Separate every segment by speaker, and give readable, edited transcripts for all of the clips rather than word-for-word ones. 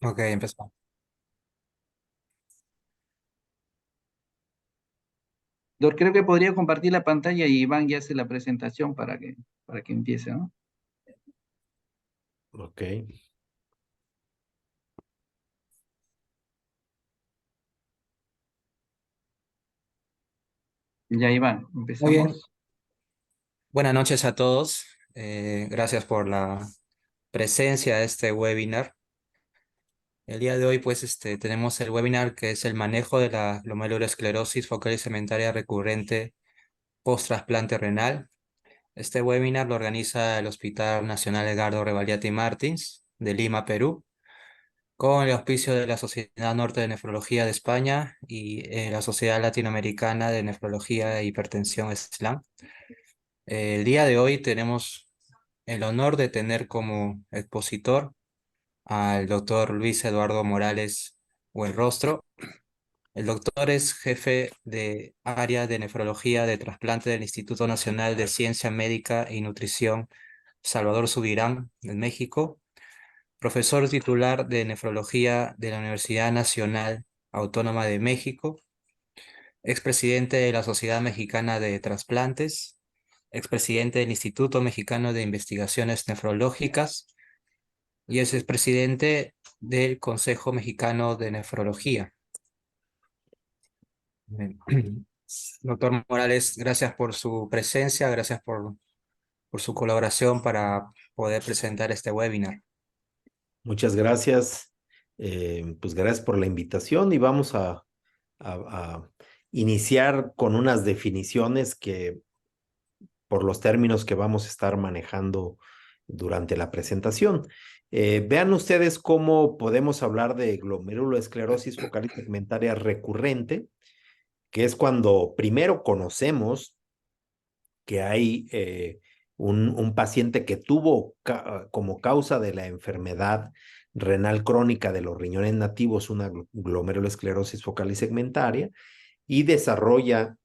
Speaker 1: Ok, empezamos.
Speaker 2: Creo que podría compartir la pantalla y Iván ya hace la presentación para que empiece, ¿no?
Speaker 3: Ok,
Speaker 2: Ya, Iván,
Speaker 1: Muy bien.
Speaker 2: empezamos.
Speaker 1: Buenas noches a todos. Gracias por la presencia de este webinar. El día de hoy, pues, tenemos el webinar que es el manejo de la glomerulosclerosis focal y segmentaria recurrente post-trasplante renal. Este webinar lo organiza el Hospital Nacional Edgardo Rebagliati Martins de Lima, Perú, con el auspicio de la Sociedad Norte de Nefrología de España y la Sociedad Latinoamericana de Nefrología e Hipertensión SLAM. El día de hoy tenemos el honor de tener como expositor al doctor Luis Eduardo Morales Buenrostro. El doctor es jefe de área de nefrología de trasplante del Instituto Nacional de Ciencia Médica y Nutrición Salvador Subirán en México, profesor titular de nefrología de la Universidad Nacional Autónoma de México, expresidente de la Sociedad Mexicana de Trasplantes, expresidente del Instituto Mexicano de Investigaciones Nefrológicas y es expresidente del Consejo Mexicano de Nefrología. Bien. Doctor Morales, gracias por su presencia, gracias por su colaboración para poder presentar este webinar.
Speaker 3: muchas gracias. Pues gracias por la invitación y vamos a iniciar con unas definiciones que por los términos que vamos a estar manejando durante la presentación. Vean ustedes cómo podemos hablar de glomerulosclerosis focal y segmentaria recurrente, que es cuando primero conocemos que hay un paciente que tuvo como causa de la enfermedad renal crónica de los riñones nativos una glomerulosclerosis focal y segmentaria y desarrolla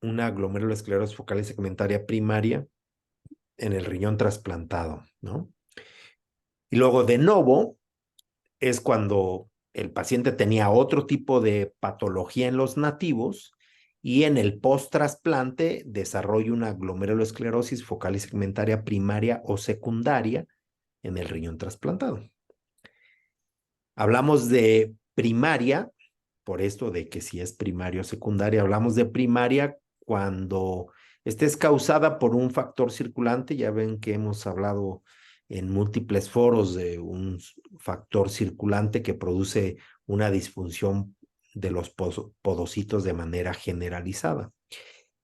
Speaker 3: una glomerulosclerosis focal y segmentaria primaria en el riñón trasplantado, ¿no? Y luego de novo es cuando el paciente tenía otro tipo de patología en los nativos y en el post-trasplante desarrolla una glomerulosclerosis focal y segmentaria primaria o secundaria en el riñón trasplantado. Hablamos de primaria, por esto de que si es primaria o secundaria, hablamos de primaria cuando esta es causada por un factor circulante. Ya ven que hemos hablado en múltiples foros de un factor circulante que produce una disfunción de los podocitos de manera generalizada.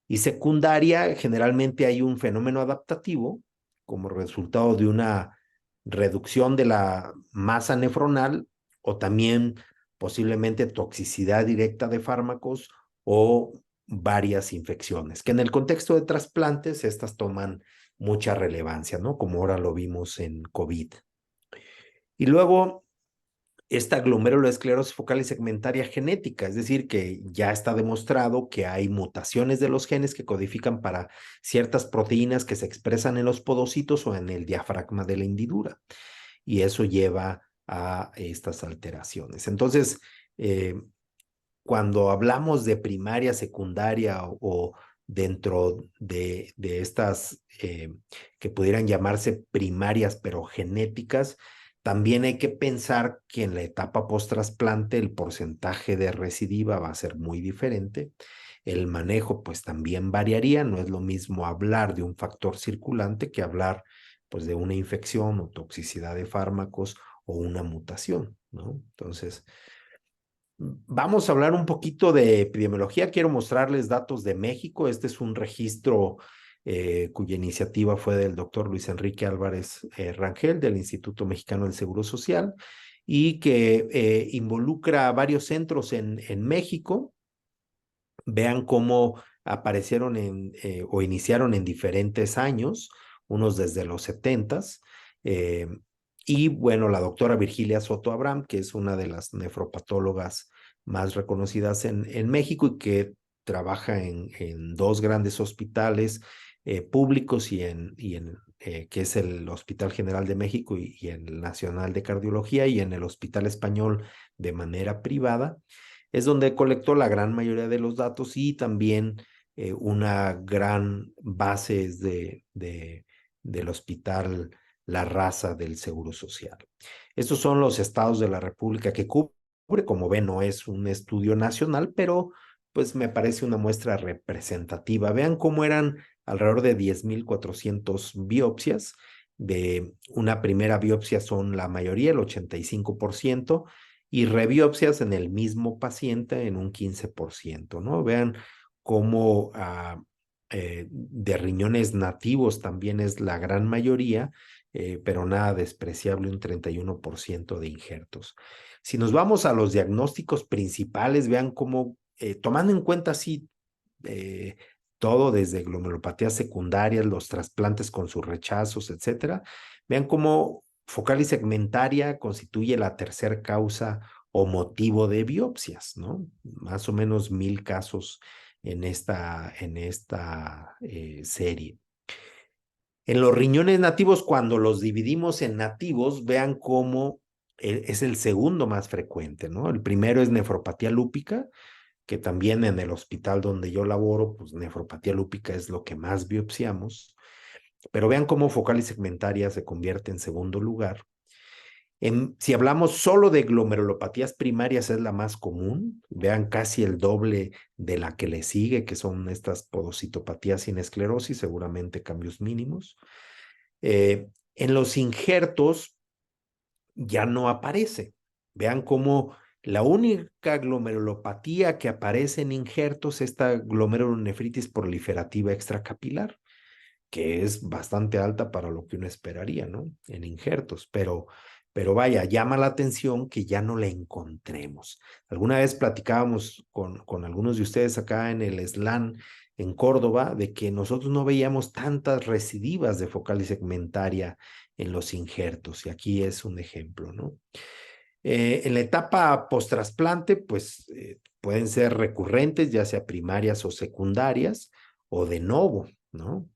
Speaker 3: Y secundaria, generalmente hay un fenómeno adaptativo como resultado de una reducción de la masa nefronal o también posiblemente toxicidad directa de fármacos o varias infecciones, que en el contexto de trasplantes estas toman mucha relevancia, ¿no? Como ahora lo vimos en COVID. Y luego esta glomerulosclerosis focal y segmentaria genética, es decir, que ya está demostrado que hay mutaciones de los genes que codifican para ciertas proteínas que se expresan en los podocitos o en el diafragma de la hendidura, y eso lleva a estas alteraciones. Entonces, eh, cuando hablamos de primaria, secundaria o dentro de estas que pudieran llamarse primarias pero genéticas, también hay que pensar que en la etapa post-trasplante el porcentaje de recidiva va a ser muy diferente. El manejo pues también variaría, no es lo mismo hablar de un factor circulante que hablar pues de una infección o toxicidad de fármacos o una mutación, ¿no? Entonces, vamos a hablar un poquito de epidemiología. Quiero mostrarles datos de México. Este es un registro cuya iniciativa fue del doctor Luis Enrique Álvarez Rangel del Instituto Mexicano del Seguro Social y que involucra a varios centros en México. Vean cómo aparecieron o iniciaron en diferentes años, unos desde los 70s. Y bueno, la doctora Virgilia Soto Abraham, que es una de las nefropatólogas más reconocidas en México y que trabaja en dos grandes hospitales públicos y que es el Hospital General de México y el Nacional de Cardiología, y en el Hospital Español de manera privada, es donde colectó la gran mayoría de los datos, y también una gran base es del Hospital La Raza del Seguro Social. Estos son los estados de la República que cubre. Como ven, no es un estudio nacional, pero pues me parece una muestra representativa. Vean cómo eran alrededor de 10,400 biopsias. De una primera biopsia son la mayoría, el 85%, y rebiopsias en el mismo paciente en un 15%, ¿no? Vean cómo de riñones nativos también es la gran mayoría, pero nada despreciable, un 31% de injertos. Si nos vamos a los diagnósticos principales, vean cómo, tomando en cuenta así eh, todo desde glomerulopatías secundarias, los trasplantes con sus rechazos, etcétera, vean cómo focal y segmentaria constituye la tercera causa o motivo de biopsias, ¿no? Más o menos 1,000 casos en esta serie. En los riñones nativos, cuando los dividimos en nativos, vean cómo es el segundo más frecuente, ¿no? El primero es nefropatía lúpica, que también en el hospital donde yo laboro, pues nefropatía lúpica es lo que más biopsiamos, pero vean cómo focal y segmentaria se convierte en segundo lugar. Si hablamos solo de glomerulopatías primarias, es la más común. Vean casi el doble de la que le sigue, que son estas podocitopatías sin esclerosis, seguramente cambios mínimos. En los injertos ya no aparece. Vean cómo la única glomerulopatía que aparece en injertos es esta glomerulonefritis proliferativa extracapilar, que es bastante alta para lo que uno esperaría, ¿no? En injertos, pero vaya, llama la atención que ya no la encontremos. Alguna vez platicábamos con algunos de ustedes acá en el SLAN en Córdoba de que nosotros no veíamos tantas recidivas de focal y segmentaria en los injertos, y aquí es un ejemplo, ¿no? En la etapa post-trasplante, pues pueden ser recurrentes, ya sea primarias o secundarias, o de novo, ¿no?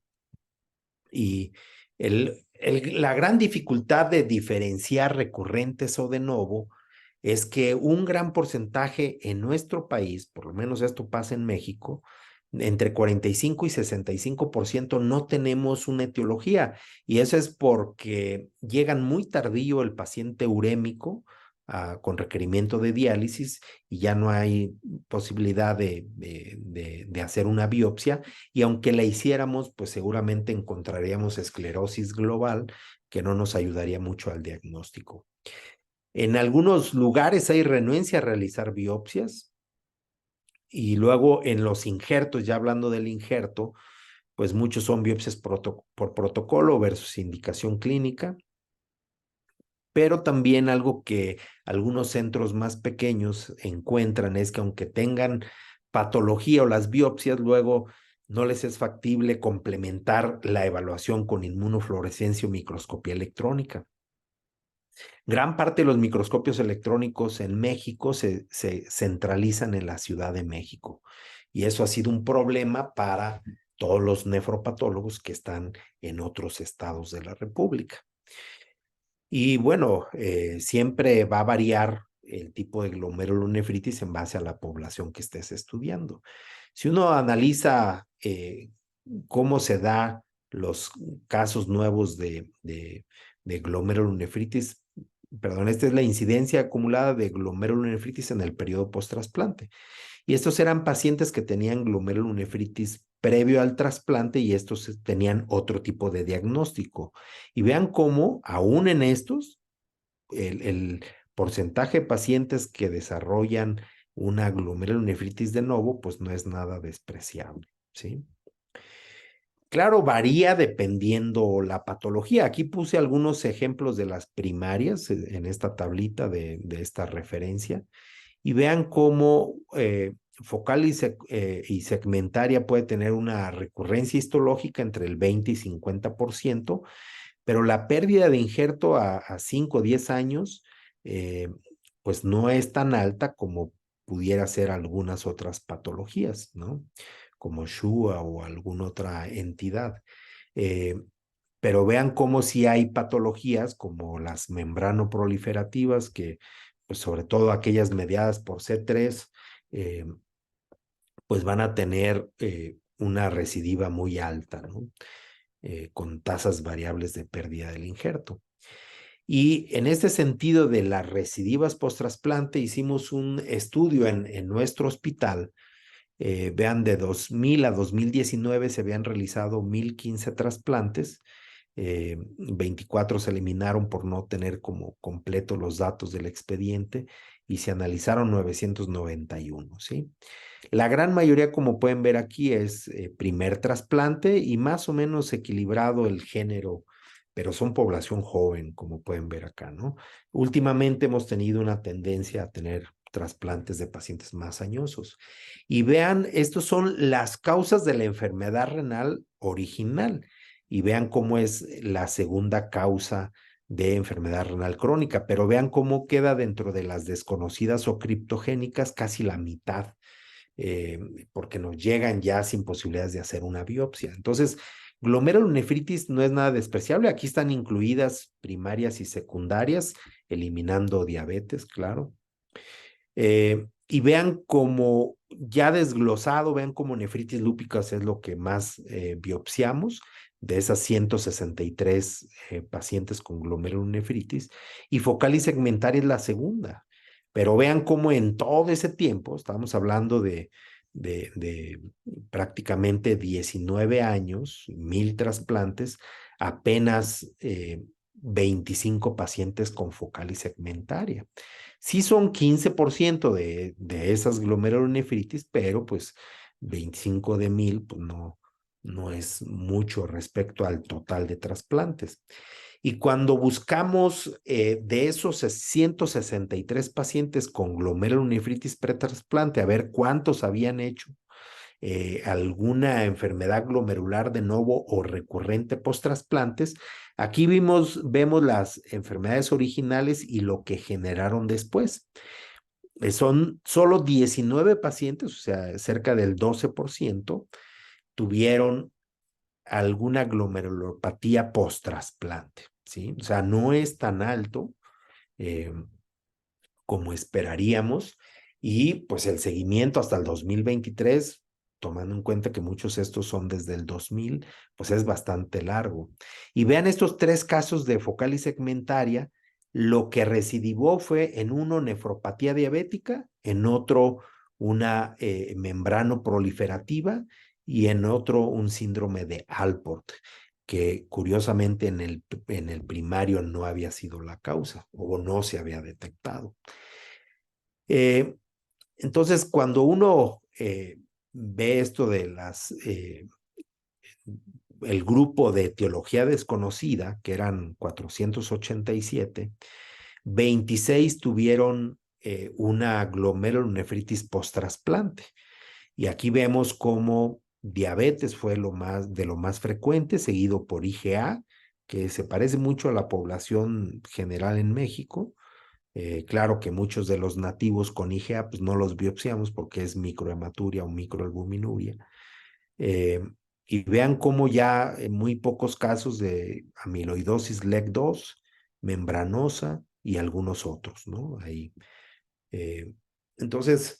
Speaker 3: Y la gran dificultad de diferenciar recurrentes o de novo es que un gran porcentaje en nuestro país, por lo menos esto pasa en México, entre 45 y 65% no tenemos una etiología, y eso es porque llegan muy tardío el paciente urémico con requerimiento de diálisis, y ya no hay posibilidad de hacer una biopsia, y aunque la hiciéramos, pues seguramente encontraríamos esclerosis global que no nos ayudaría mucho al diagnóstico. En algunos lugares hay renuencia a realizar biopsias, y luego en los injertos, ya hablando del injerto, pues muchos son biopsias por protocolo versus indicación clínica, pero también algo que algunos centros más pequeños encuentran es que aunque tengan patología o las biopsias, luego no les es factible complementar la evaluación con inmunofluorescencia o microscopía electrónica. Gran parte de los microscopios electrónicos en México se centralizan en la Ciudad de México, y eso ha sido un problema para todos los nefropatólogos que están en otros estados de la República. Y bueno, siempre va a variar el tipo de glomerulonefritis en base a la población que estés estudiando. Si uno analiza cómo se da los casos nuevos de glomerulonefritis, perdón, esta es la incidencia acumulada de glomerulonefritis en el periodo post-trasplante. Y estos eran pacientes que tenían glomerulonefritis previo al trasplante, y estos tenían otro tipo de diagnóstico. Y vean cómo, aún en estos, el porcentaje de pacientes que desarrollan una glomerulonefritis de novo, pues no es nada despreciable, ¿sí? Claro, varía dependiendo la patología. Aquí puse algunos ejemplos de las primarias en esta tablita de esta referencia, y vean cómo focal y segmentaria puede tener una recurrencia histológica entre el 20 y 50%, pero la pérdida de injerto a 5 o 10 años, pues no es tan alta como pudiera ser algunas otras patologías, ¿no? Como SHUA o alguna otra entidad. pero vean cómo si hay patologías como las membranoproliferativas, que pues sobre todo aquellas mediadas por C3, pues van a tener una recidiva muy alta, ¿no? Con tasas variables de pérdida del injerto. Y en este sentido de las recidivas post-trasplante, hicimos un estudio en nuestro hospital. Vean, de 2000 a 2019 se habían realizado 1015 trasplantes. 24 se eliminaron por no tener como completo los datos del expediente y se analizaron 991, ¿sí? La gran mayoría, como pueden ver aquí, es primer trasplante y más o menos equilibrado el género, pero son población joven, como pueden ver acá, ¿no? Últimamente hemos tenido una tendencia a tener trasplantes de pacientes más añosos. Y vean, estas son las causas de la enfermedad renal original. Y vean cómo es la segunda causa de enfermedad renal crónica, pero vean cómo queda dentro de las desconocidas o criptogénicas casi la mitad, eh, porque nos llegan ya sin posibilidades de hacer una biopsia. Entonces, glomerulonefritis no es nada despreciable. Aquí están incluidas primarias y secundarias, eliminando diabetes, claro. Y vean como ya desglosado, vean como nefritis lúpicas es lo que más biopsiamos de esas 163 pacientes con glomerulonefritis, y focal y segmentaria es la segunda. Pero vean cómo en todo ese tiempo, estamos hablando de prácticamente 19 años, 1000 trasplantes, apenas 25 pacientes con focal y segmentaria. Sí son 15% de esas glomerulonefritis, pero pues 25 de 1000, pues no es mucho respecto al total de trasplantes. Y cuando buscamos de esos 163 pacientes con glomerulonefritis pretrasplante, a ver cuántos habían hecho alguna enfermedad glomerular de novo o recurrente post-trasplantes, aquí vemos las enfermedades originales y lo que generaron después. Son solo 19 pacientes, o sea, cerca del 12%, tuvieron alguna glomerulopatía post-trasplante, ¿sí? O sea, no es tan alto eh, como esperaríamos, y pues el seguimiento hasta el 2023, tomando en cuenta que muchos de estos son desde el 2000, pues es bastante largo. Y vean estos 3 casos de focal y segmentaria, lo que recidivó fue en uno nefropatía diabética, en otro una membrano proliferativa y en otro un síndrome de Alport, que curiosamente en el primario no había sido la causa o no se había detectado. Eh, entonces, cuando uno ve esto de el grupo de etiología desconocida, que eran 487, 26 tuvieron una glomerulonefritis post-trasplante. Y aquí vemos cómo diabetes fue de lo más frecuente, seguido por IgA, que se parece mucho a la población general en México. Claro que muchos de los nativos con IgA pues no los biopsiamos porque es microhematuria o microalbuminuria. Eh, y vean cómo ya en muy pocos casos de amiloidosis LEC2, membranosa y algunos otros, ¿no? Ahí. Eh, entonces,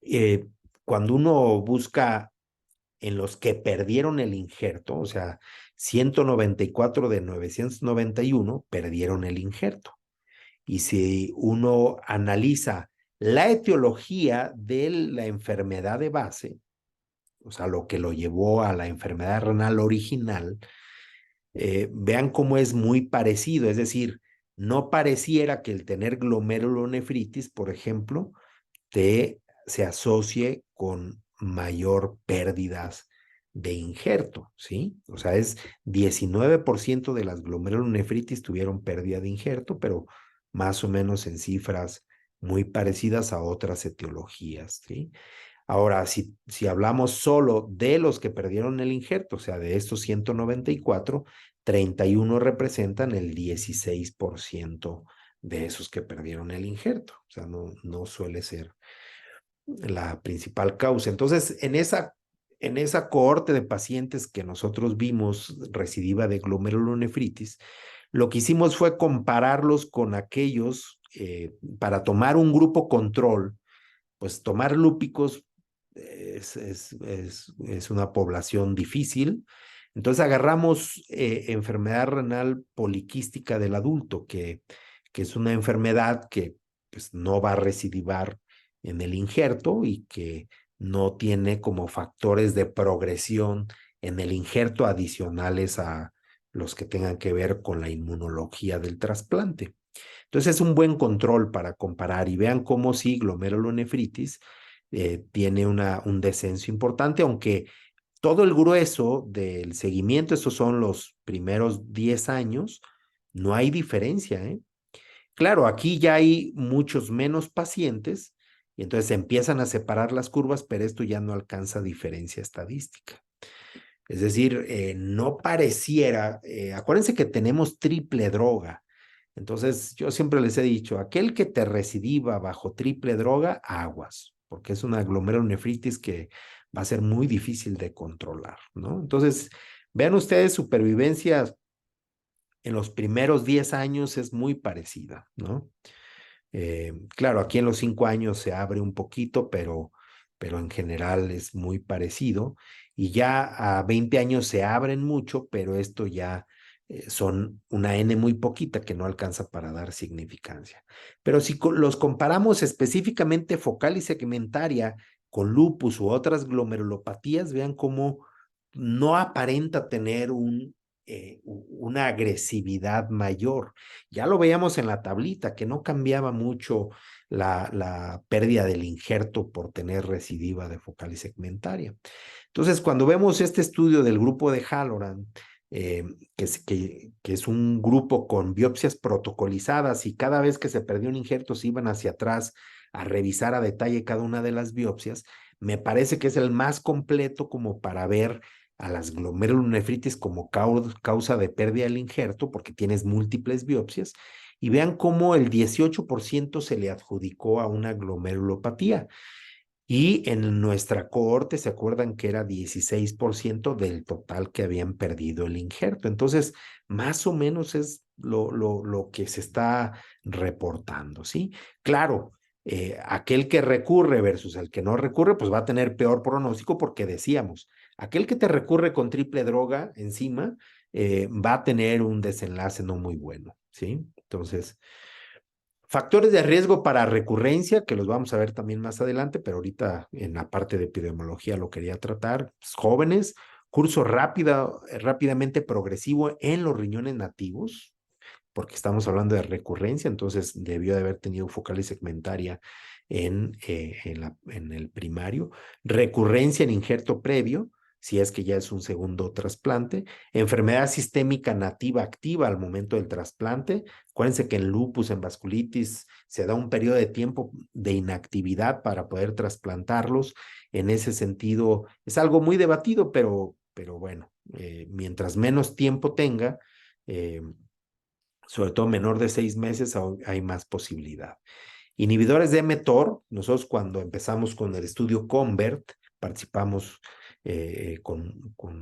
Speaker 3: eh, cuando uno busca en los que perdieron el injerto, o sea, 194 de 991 perdieron el injerto. Y si uno analiza la etiología de la enfermedad de base, o sea, lo que lo llevó a la enfermedad renal original, vean cómo es muy parecido. Es decir, no pareciera que el tener glomerulonefritis, por ejemplo, se asocie con mayor pérdidas de injerto, ¿sí? O sea, es 19% de las glomerulonefritis tuvieron pérdida de injerto, pero más o menos en cifras muy parecidas a otras etiologías, ¿sí? Ahora, si hablamos solo de los que perdieron el injerto, o sea, de estos 194, 31 representan el 16% de esos que perdieron el injerto. O sea, no suele ser la principal causa. Entonces, en esa en esa cohorte de pacientes que nosotros vimos recidiva de glomerulonefritis, lo que hicimos fue compararlos con aquellos, para tomar un grupo control, pues tomar lúpicos es una población difícil. Entonces agarramos enfermedad renal poliquística del adulto, que es una enfermedad que pues, no va a recidivar en el injerto y que no tiene como factores de progresión en el injerto adicionales a los que tengan que ver con la inmunología del trasplante. Entonces es un buen control para comparar y vean cómo sí, glomerulonefritis tiene un descenso importante, aunque todo el grueso del seguimiento, esos son los primeros 10 años, no hay diferencia, ¿eh? Claro, aquí ya hay muchos menos pacientes y entonces se empiezan a separar las curvas, pero esto ya no alcanza diferencia estadística. Es decir, no pareciera, acuérdense que tenemos triple droga. Entonces, yo siempre les he dicho, aquel que te recidiva bajo triple droga, aguas, porque es una glomerulonefritis que va a ser muy difícil de controlar, ¿no? Entonces, vean ustedes, supervivencia en los primeros 10 años es muy parecida, ¿no? Claro, aquí en los 5 años se abre un poquito, pero en general es muy parecido. Y ya a 20 años se abren mucho, pero esto ya son una N muy poquita que no alcanza para dar significancia. Pero si los comparamos específicamente focal y segmentaria con lupus u otras glomerulopatías, vean cómo no aparenta tener una agresividad mayor. Ya lo veíamos en la tablita, que no cambiaba mucho la pérdida del injerto por tener recidiva de focal y segmentaria. Entonces, cuando vemos este estudio del grupo de Halloran, que es un grupo con biopsias protocolizadas y cada vez que se perdió un injerto se iban hacia atrás a revisar a detalle cada una de las biopsias, me parece que es el más completo como para ver a las glomerulonefritis como causa de pérdida del injerto, porque tienes múltiples biopsias, y vean cómo el 18% se le adjudicó a una glomerulopatía. Y en nuestra cohorte, ¿se acuerdan que era 16% del total que habían perdido el injerto? Entonces, más o menos es lo que se está reportando, ¿sí? Claro, aquel que recurre versus el que no recurre, pues va a tener peor pronóstico porque decíamos, aquel que te recurre con triple droga encima, va a tener un desenlace no muy bueno, ¿sí? Entonces, factores de riesgo para recurrencia, que los vamos a ver también más adelante, pero ahorita en la parte de epidemiología lo quería tratar. Pues, jóvenes, curso rápidamente progresivo en los riñones nativos, porque estamos hablando de recurrencia, entonces debió de haber tenido focal y segmentaria en el primario. Recurrencia en injerto previo, si es que ya es un segundo trasplante. Enfermedad sistémica nativa activa al momento del trasplante. Acuérdense que en lupus, en vasculitis, se da un periodo de tiempo de inactividad para poder trasplantarlos. En ese sentido, es algo muy debatido, pero bueno, mientras menos tiempo tenga, sobre todo menor de 6 meses, hay más posibilidad. Inhibidores de mTOR, nosotros cuando empezamos con el estudio CONVERT, participamos,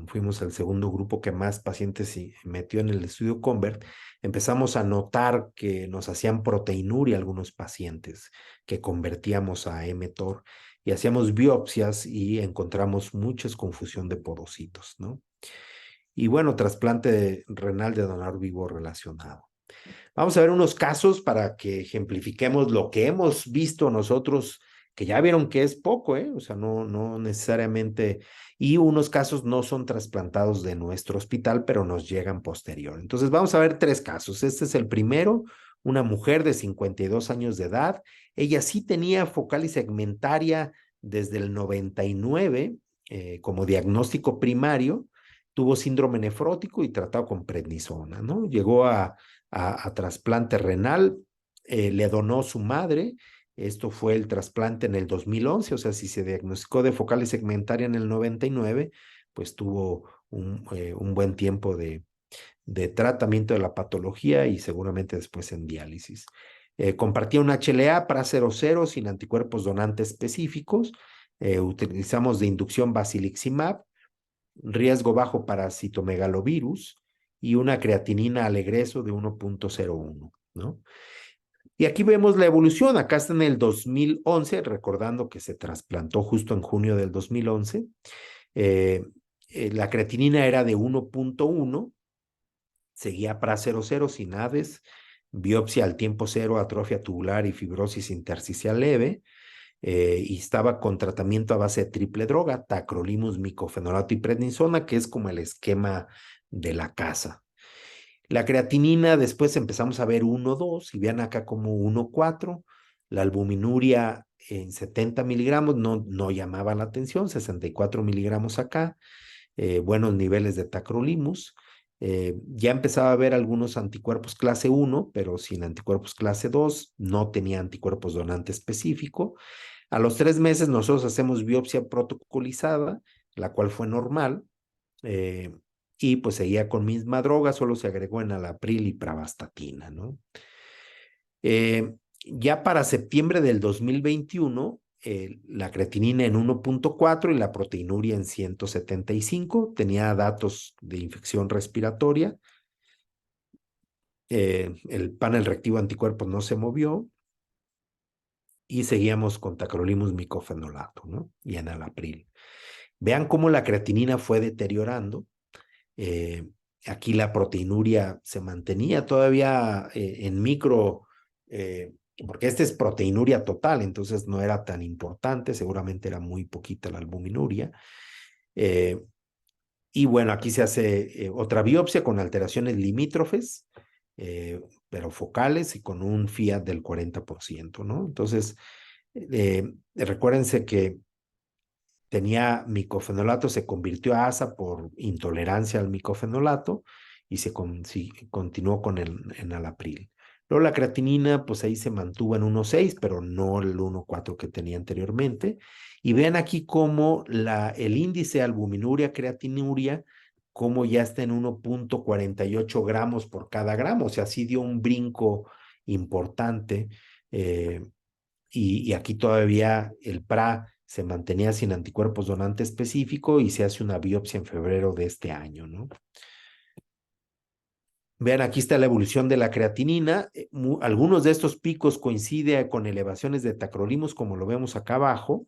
Speaker 3: fuimos el segundo grupo que más pacientes se metió en el estudio CONVERT, empezamos a notar que nos hacían proteinuria algunos pacientes que convertíamos a mTOR y hacíamos biopsias y encontramos mucha confusión de podocitos, ¿no? Y bueno, trasplante renal de donador vivo relacionado. Vamos a ver unos casos para que ejemplifiquemos lo que hemos visto nosotros, que ya vieron que es poco, ¿eh? O sea, no necesariamente, y unos casos no son trasplantados de nuestro hospital, pero nos llegan posterior. Entonces, vamos a ver 3 casos. Este es el primero, una mujer de 52 años de edad. Ella sí tenía focal y segmentaria desde el 99 como diagnóstico primario, tuvo síndrome nefrótico y tratado con prednisona, ¿no? Llegó a trasplante renal, le donó su madre, esto fue el trasplante en el 2011, o sea, si se diagnosticó de focal y segmentaria en el 99, pues tuvo un buen tiempo de tratamiento de la patología y seguramente después en diálisis. Compartía un HLA para 00 sin anticuerpos donantes específicos, Utilizamos de inducción basiliximab, riesgo bajo para citomegalovirus y una creatinina al egreso de 1.01, ¿no? Y aquí vemos la evolución. Acá está en el 2011, recordando que se trasplantó justo en junio del 2011. La creatinina era de 1.1, seguía PRA00 sin ADES, biopsia al tiempo cero, atrofia tubular y fibrosis intersticial leve, y estaba con tratamiento a base de triple droga, tacrolimus, micofenolato y prednisona, que es como el esquema de la casa. La creatinina después empezamos a ver 1,2 y vean acá como 1,4. La albuminuria en 70 miligramos no llamaba la atención, 64 miligramos acá, buenos niveles de tacrolimus. Ya empezaba a ver algunos anticuerpos clase 1, pero sin anticuerpos clase 2, no tenía anticuerpos donante específico. A los 3 meses nosotros hacemos biopsia protocolizada, la cual fue normal, y pues seguía con misma droga, solo se agregó enalapril y pravastatina, ¿no? Ya para septiembre del 2021, la creatinina en 1.4 y la proteinuria en 175, tenía datos de infección respiratoria, el panel reactivo anticuerpos no se movió y seguíamos con tacrolimus micofenolato, ¿no? Y enalapril. Vean cómo la creatinina fue deteriorando. Eh, Aquí la proteinuria se mantenía todavía en micro, porque esta es proteinuria total, entonces no era tan importante, seguramente era muy poquita la albuminuria. Eh, y bueno, aquí se hace otra biopsia con alteraciones limítrofes, pero focales y con un Fiat del 40%, ¿no? Entonces, recuérdense que tenía micofenolato, se convirtió a ASA por intolerancia al micofenolato y continuó con el enalapril. Luego la creatinina, pues ahí se mantuvo en 1,6, pero no el 1,4 que tenía anteriormente. Y vean aquí cómo el índice albuminuria, creatinuria, cómo ya está en 1.48 gramos por cada gramo. O sea, sí dio un brinco importante. Y aquí todavía el PRA se mantenía sin anticuerpos donante específico y se hace una biopsia en febrero de este año, ¿no? Vean, aquí está la evolución de la creatinina. Algunos de estos picos coinciden con elevaciones de tacrolimus, como lo vemos acá abajo,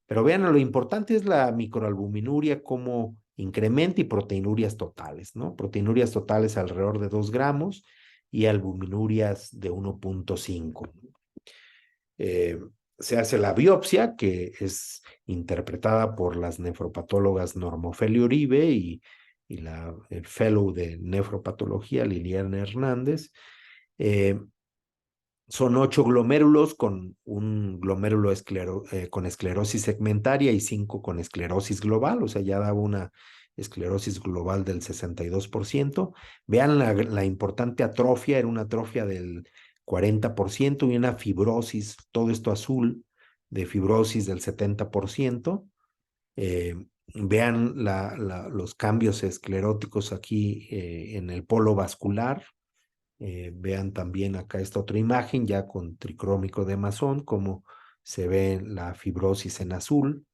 Speaker 3: pero vean, lo importante es la microalbuminuria, como incrementa y proteinurias totales, ¿no? Proteinurias totales alrededor de 2 gramos y albuminurias de 1.5. Se hace la biopsia, que es interpretada por las nefropatólogas Normofeli Uribe y el fellow de nefropatología, Liliana Hernández. Son 8 glomérulos con un glomérulo con esclerosis segmentaria y 5 con esclerosis global, o sea, ya daba una esclerosis global del 62%. Vean la importante atrofia, era una atrofia del 40% y una fibrosis, todo esto azul, de fibrosis del 70%. Vean los cambios escleróticos aquí en el polo vascular. Vean también acá esta otra imagen ya con tricrómico de Masón, cómo se ve la fibrosis en azul.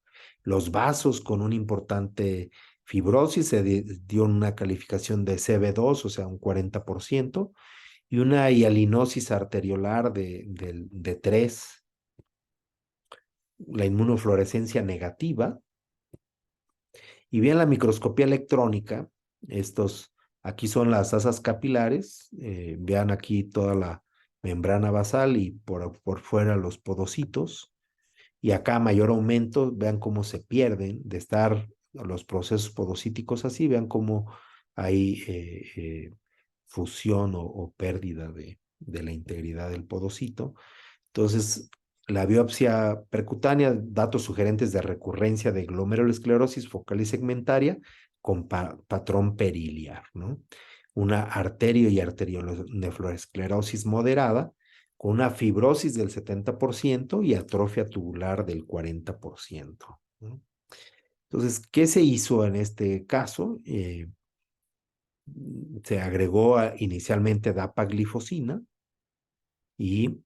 Speaker 3: Los vasos con una importante fibrosis se dio una calificación de CB2, o sea, un 40%, y una hialinosis arteriolar de 3, la inmunofluorescencia negativa. Y bien la microscopía electrónica, aquí son las asas capilares, vean aquí toda la membrana basal y por fuera los podocitos, y acá mayor aumento, vean cómo se pierden de estar los procesos podocíticos así, vean cómo hay fusión o pérdida de la integridad del podocito. Entonces, la biopsia percutánea, datos sugerentes de recurrencia de glomerulosclerosis focal y segmentaria con patrón periliar, ¿no? Una arterio y arterionefroesclerosis moderada con una fibrosis del 70% y atrofia tubular del 40%, ¿no? Entonces, ¿qué se hizo en este caso? Se agregó inicialmente dapaglifosina y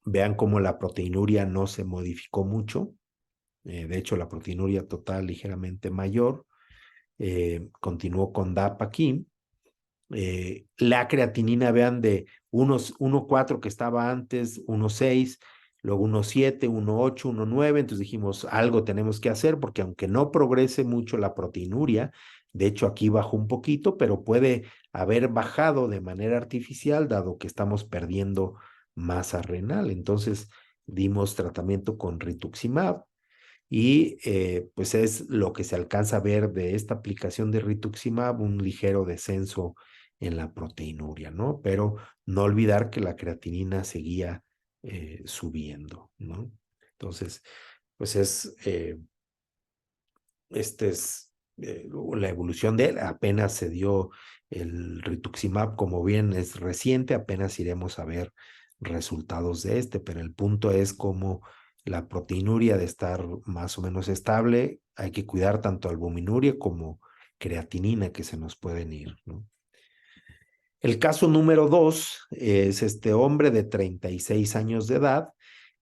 Speaker 3: vean cómo la proteinuria no se modificó mucho. De hecho, la proteinuria total ligeramente mayor. Continuó con DAP aquí. La creatinina, vean, de 1.4 que estaba antes, 1.6, luego 1.7, 1.8, 1.9. Entonces dijimos, algo tenemos que hacer porque aunque no progrese mucho la proteinuria, de hecho aquí bajó un poquito, pero puede haber bajado de manera artificial dado que estamos perdiendo masa renal. Entonces dimos tratamiento con rituximab y pues es lo que se alcanza a ver de esta aplicación de rituximab, un ligero descenso en la proteinuria, ¿no? Pero no olvidar que la creatinina seguía subiendo, ¿no? Entonces, pues es la evolución de él. Apenas se dio el rituximab, como bien es reciente, apenas iremos a ver resultados de este, pero el punto es como la proteinuria de estar más o menos estable, hay que cuidar tanto albuminuria como creatinina que se nos pueden ir, ¿no? El caso número 2 es este hombre de 36 años de edad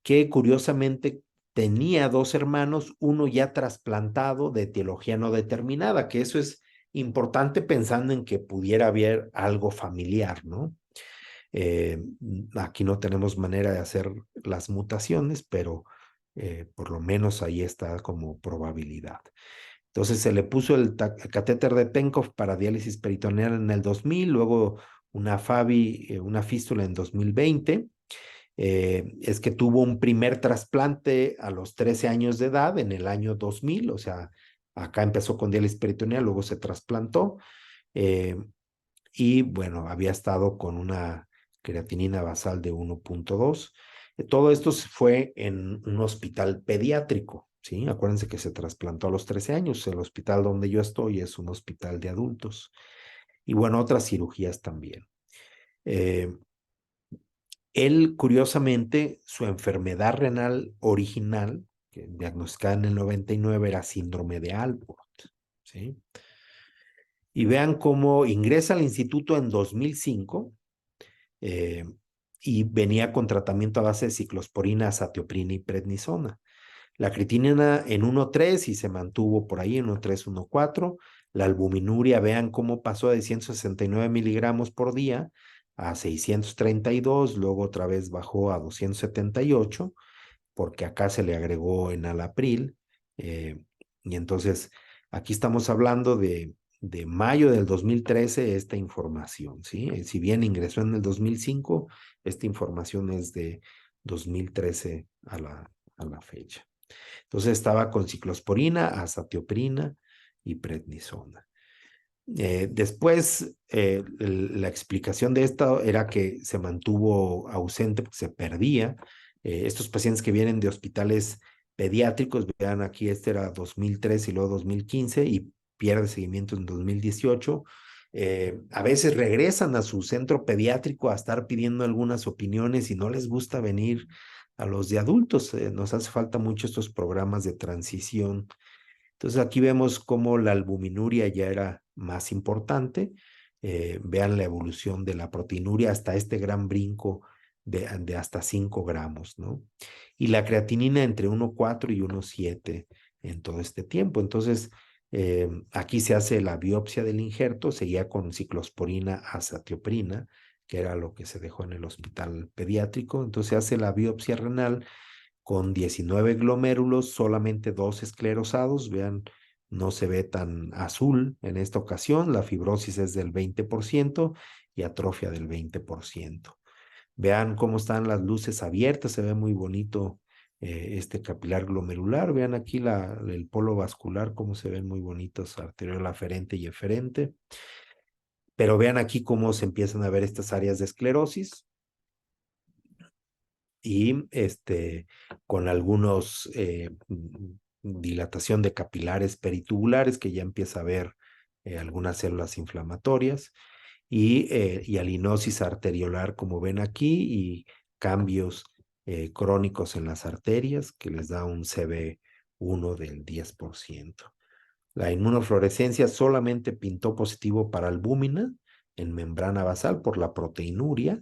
Speaker 3: que curiosamente tenía dos hermanos, uno ya trasplantado de etiología no determinada, que eso es importante pensando en que pudiera haber algo familiar, ¿no? Aquí no tenemos manera de hacer las mutaciones, pero por lo menos ahí está como probabilidad. Entonces se le puso el catéter de Penkov para diálisis peritoneal en el 2000, luego una FABI, una fístula en 2020. Es que tuvo un primer trasplante a los 13 años de edad en el año 2000, o sea, acá empezó con diálisis peritoneal, luego se trasplantó. Eh, y bueno, había estado con una creatinina basal de 1.2. Todo esto fue en un hospital pediátrico, ¿sí? Acuérdense que se trasplantó a los 13 años. El hospital donde yo estoy es un hospital de adultos. Y bueno, otras cirugías también. Él, curiosamente, su enfermedad renal original, que diagnosticada en el 99, era síndrome de Alport, ¿sí? Y vean cómo ingresa al instituto en 2005 eh, y venía con tratamiento a base de ciclosporina, azatioprina y prednisona. La creatinina en 1.3 y se mantuvo por ahí en 1.3, 1.4. La albuminuria, vean cómo pasó de 169 miligramos por día a 632, luego otra vez bajó a 278, porque acá se le agregó enalapril. Y entonces aquí estamos hablando de mayo del 2013 esta información, ¿sí? Si bien ingresó en el 2005, esta información es de 2013 a la fecha. Entonces estaba con ciclosporina, azatioprina y prednisona. Después, la explicación de esto era que se mantuvo ausente porque se perdía. Estos pacientes que vienen de hospitales pediátricos, vean aquí, este era 2003 y luego 2015 y pierde seguimiento en 2018. A veces regresan a su centro pediátrico a estar pidiendo algunas opiniones y no les gusta venir a los de adultos. Nos hace falta mucho estos programas de transición. Entonces aquí vemos cómo la albuminuria ya era más importante. Vean la evolución de la proteinuria hasta este gran brinco de hasta 5 gramos, ¿no? Y la creatinina entre 1.4 y 1.7 en todo este tiempo. Entonces, aquí se hace la biopsia del injerto, seguía con ciclosporina, azatioprina, que era lo que se dejó en el hospital pediátrico. Entonces se hace la biopsia renal con 19 glomérulos, solamente 2 esclerosados. Vean, no se ve tan azul en esta ocasión. La fibrosis es del 20% y atrofia del 20%. Vean cómo están las luces abiertas, se ve muy bonito este capilar glomerular. Vean aquí el polo vascular, cómo se ven muy bonitos arteriol aferente y eferente. Pero vean aquí cómo se empiezan a ver estas áreas de esclerosis y con algunos dilatación de capilares peritubulares que ya empieza a ver algunas células inflamatorias y alinosis arteriolar como ven aquí y cambios crónicos en las arterias que les da un CB1 del 10%. La inmunofluorescencia solamente pintó positivo para albúmina en membrana basal por la proteinuria,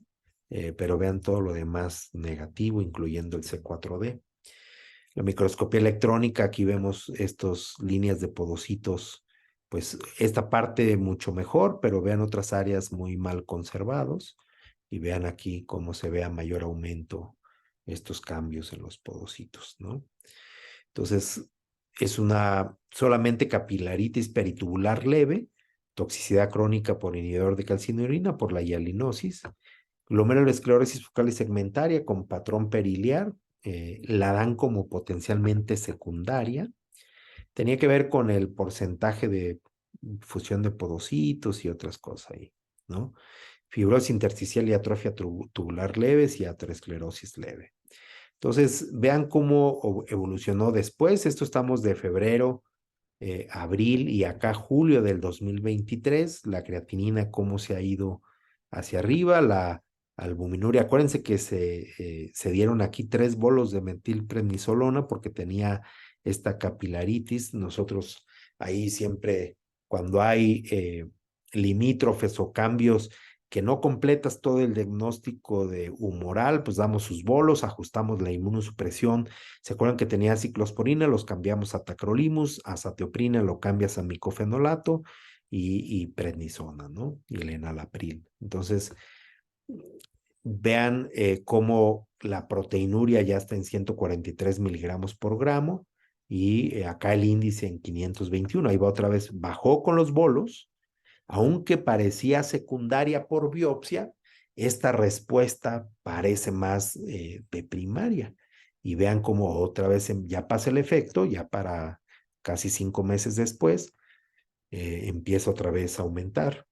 Speaker 3: pero vean todo lo demás negativo, incluyendo el C4D. La microscopía electrónica, aquí vemos estas líneas de podocitos, pues esta parte mucho mejor, pero vean otras áreas muy mal conservados y vean aquí cómo se ve a mayor aumento estos cambios en los podocitos, ¿no? Entonces, es una solamente capilaritis peritubular leve, toxicidad crónica por inhibidor de calcinurina, por la hialinosis, glomerulosclerosis focal y segmentaria con patrón periliar, la dan como potencialmente secundaria. Tenía que ver con el porcentaje de fusión de podocitos y otras cosas ahí, ¿no? Fibrosis intersticial y atrofia tubular leves y aterosclerosis leve. Entonces, vean cómo evolucionó después. Esto estamos de febrero, abril y acá julio del 2023. La creatinina, cómo se ha ido hacia arriba. La albuminuria, acuérdense que se dieron aquí 3 bolos de metilprednisolona porque tenía esta capilaritis. Nosotros ahí siempre, cuando hay limítrofes o cambios que no completas todo el diagnóstico de humoral, pues damos sus bolos, ajustamos la inmunosupresión. ¿Se acuerdan que tenía ciclosporina? Los cambiamos a tacrolimus, a azatioprina lo cambias a micofenolato y prednisona, ¿no? Y el enalapril. Entonces, vean cómo la proteinuria ya está en 143 miligramos por gramo y acá el índice en 521. Ahí va otra vez, bajó con los bolos, aunque parecía secundaria por biopsia, esta respuesta parece más de primaria. Y vean cómo otra vez ya pasa el efecto, ya para casi 5 meses después, empieza otra vez a aumentar.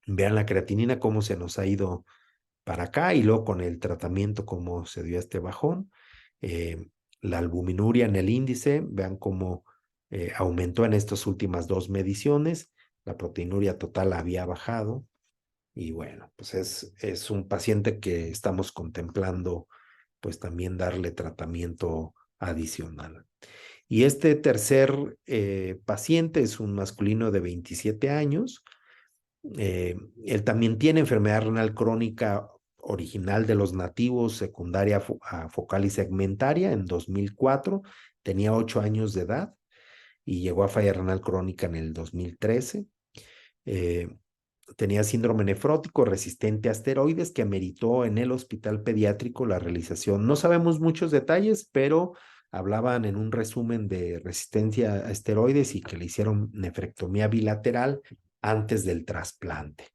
Speaker 3: Vean la creatinina cómo se nos ha ido para acá y luego con el tratamiento cómo se dio este bajón. La albuminuria en el índice, vean cómo aumentó en estas últimas 2 mediciones. La proteinuria total había bajado y bueno, pues es un paciente que estamos contemplando pues también darle tratamiento adicional. Y este tercer paciente es un masculino de 27 años. Él también tiene enfermedad renal crónica original de los nativos, secundaria focal y segmentaria en 2004. Tenía 8 años de edad y llegó a falla renal crónica en el 2013. Tenía síndrome nefrótico resistente a esteroides que ameritó en el hospital pediátrico la realización. No sabemos muchos detalles, pero hablaban en un resumen de resistencia a esteroides y que le hicieron nefrectomía bilateral antes del trasplante.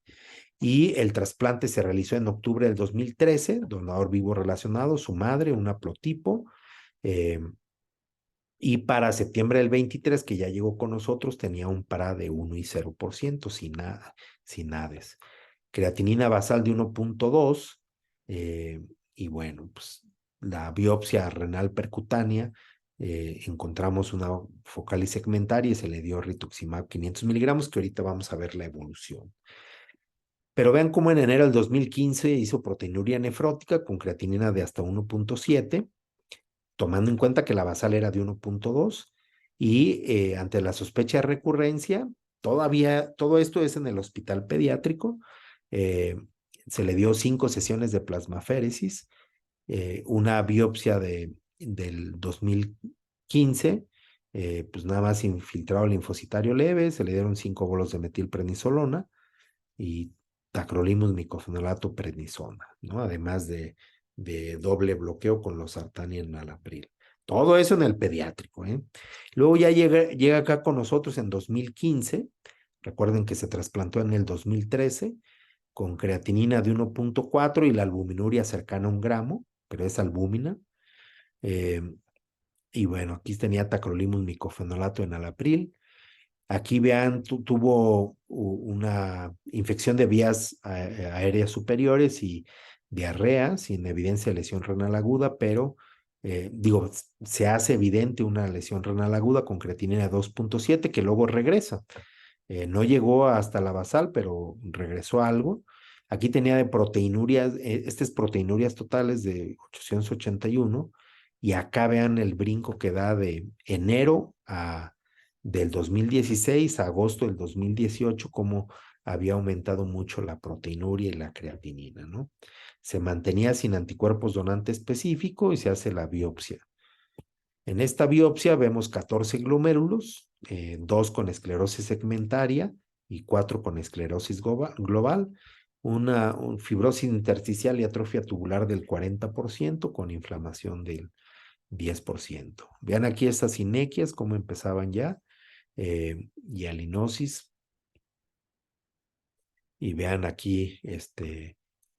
Speaker 3: Y el trasplante se realizó en octubre del 2013, donador vivo relacionado, su madre, un haplotipo, y para septiembre del 23, que ya llegó con nosotros, tenía un PARA de 1 y 0%, sin nada, sin nades. Creatinina basal de 1.2, y bueno, pues la biopsia renal percutánea, encontramos una focal y segmentaria y se le dio rituximab 500 miligramos, que ahorita vamos a ver la evolución. Pero vean cómo en enero del 2015 hizo proteinuria nefrótica con creatinina de hasta 1.7, tomando en cuenta que la basal era de 1.2 y ante la sospecha de recurrencia, todavía todo esto es en el hospital pediátrico, se le dio 5 sesiones de plasmaféresis, una biopsia del 2015, pues nada más infiltrado linfocitario leve, se le dieron 5 bolos de metilprednisolona y tacrolimus, micofenolato, prednisona, ¿no? Además de doble bloqueo con los sartán y enalapril. Todo eso en el pediátrico, ¿eh? Luego ya llega acá con nosotros en 2015. Recuerden que se trasplantó en el 2013 con creatinina de 1.4 y la albuminuria cercana a 1 gramo, pero es albúmina. Y bueno, aquí tenía tacrolimus, micofenolato, enalapril. Aquí vean, tuvo una infección de vías aéreas superiores y diarrea sin evidencia de lesión renal aguda, pero se hace evidente una lesión renal aguda con creatinina 2.7 que luego regresa. No llegó hasta la basal, pero regresó algo. Aquí tenía de proteinurias, estas proteinurias totales de 881, y acá vean el brinco que da de enero del 2016 a agosto del 2018, cómo había aumentado mucho la proteinuria y la creatinina, ¿no? se mantenía sin anticuerpos donante específico y se hace la biopsia. En esta biopsia vemos 14 glomérulos, 2 con esclerosis segmentaria y 4 con esclerosis global, una fibrosis intersticial y atrofia tubular del 40% con inflamación del 10%. Vean aquí estas inequias, cómo empezaban ya, y alinosis. Y vean aquí,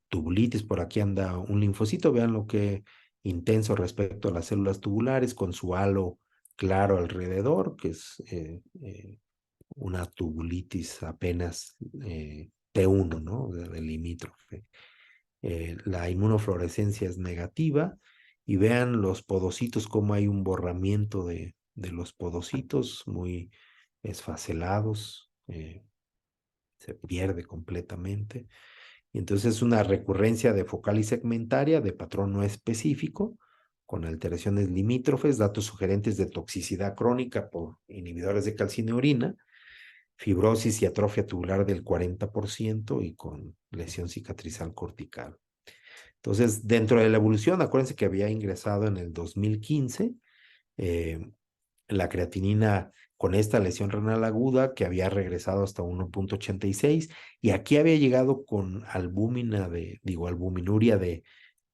Speaker 3: tubulitis, por aquí anda un linfocito, vean lo que intenso respecto a las células tubulares con su halo claro alrededor, que es una tubulitis apenas T1, ¿no? De limítrofe. La inmunofluorescencia es negativa y vean los podocitos, cómo hay un borramiento de los podocitos muy esfacelados, se pierde completamente. Y entonces es una recurrencia de focal y segmentaria de patrón no específico, con alteraciones limítrofes, datos sugerentes de toxicidad crónica por inhibidores de calcineurina, fibrosis y atrofia tubular del 40% y con lesión cicatrizal cortical. Entonces, dentro de la evolución, acuérdense que había ingresado en el 2015 la creatinina con esta lesión renal aguda que había regresado hasta 1.86 y aquí había llegado con albuminuria de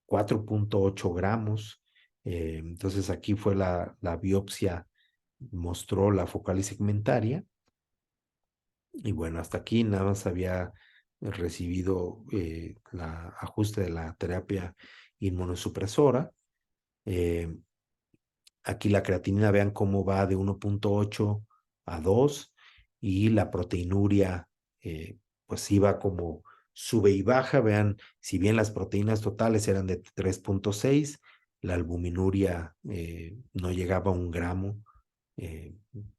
Speaker 3: 4.8 gramos. Entonces aquí fue la biopsia, mostró la focal y segmentaria. Y bueno, hasta aquí nada más había recibido la ajuste de la terapia inmunosupresora. Aquí la creatinina, vean cómo va de 1.8 a 2 y la proteinuria pues iba como sube y baja. Vean, si bien las proteínas totales eran de 3.6, la albuminuria no llegaba a 1 gramo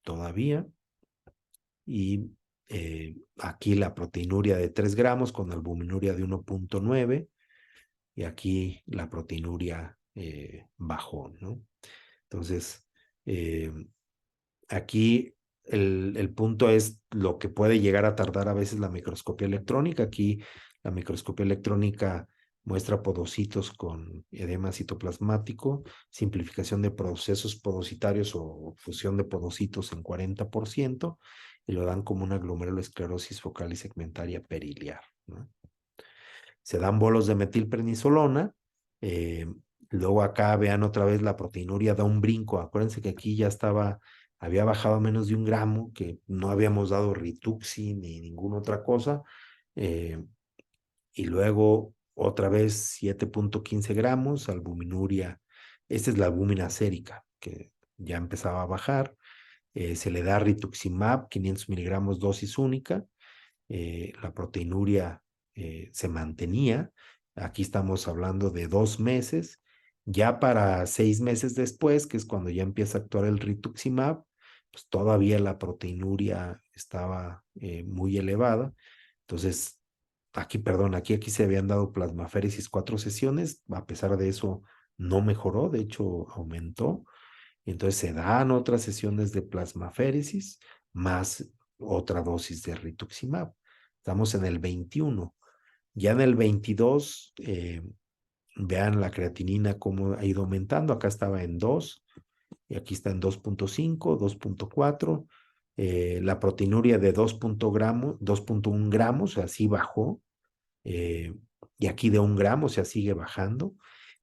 Speaker 3: todavía. Y aquí la proteinuria de 3 gramos con albuminuria de 1.9 y aquí la proteinuria bajó, ¿no? Entonces, aquí el punto es lo que puede llegar a tardar a veces la microscopía electrónica. Aquí la microscopía electrónica muestra podocitos con edema citoplasmático, simplificación de procesos podocitarios o fusión de podocitos en 40%, y lo dan como una glomerulosclerosis focal y segmentaria periliar, ¿no? Se dan bolos de metilprednisolona. Luego acá vean otra vez la proteinuria da un brinco. Acuérdense que aquí ya había bajado a menos de 1 gramo, que no habíamos dado Rituxi ni ninguna otra cosa. Y luego otra vez 7.15 gramos, albuminuria. Esta es la albúmina sérica, que ya empezaba a bajar. Se le da rituximab, 500 miligramos dosis única. La proteinuria se mantenía. Aquí estamos hablando de 2 meses. Ya para 6 meses después, que es cuando ya empieza a actuar el rituximab, pues todavía la proteinuria estaba muy elevada. Entonces, aquí se habían dado plasmaféresis 4 sesiones. A pesar de eso, no mejoró, de hecho, aumentó. Entonces se dan otras sesiones de plasmaféresis más otra dosis de rituximab. Estamos en el 21. Ya en el 22, vean la creatinina cómo ha ido aumentando. Acá estaba en 2 y aquí está en 2.5, 2.4. La proteinuria de 2.1 gramos, o sea, sí bajó. Y aquí de 1 gramo, o sea, sigue bajando.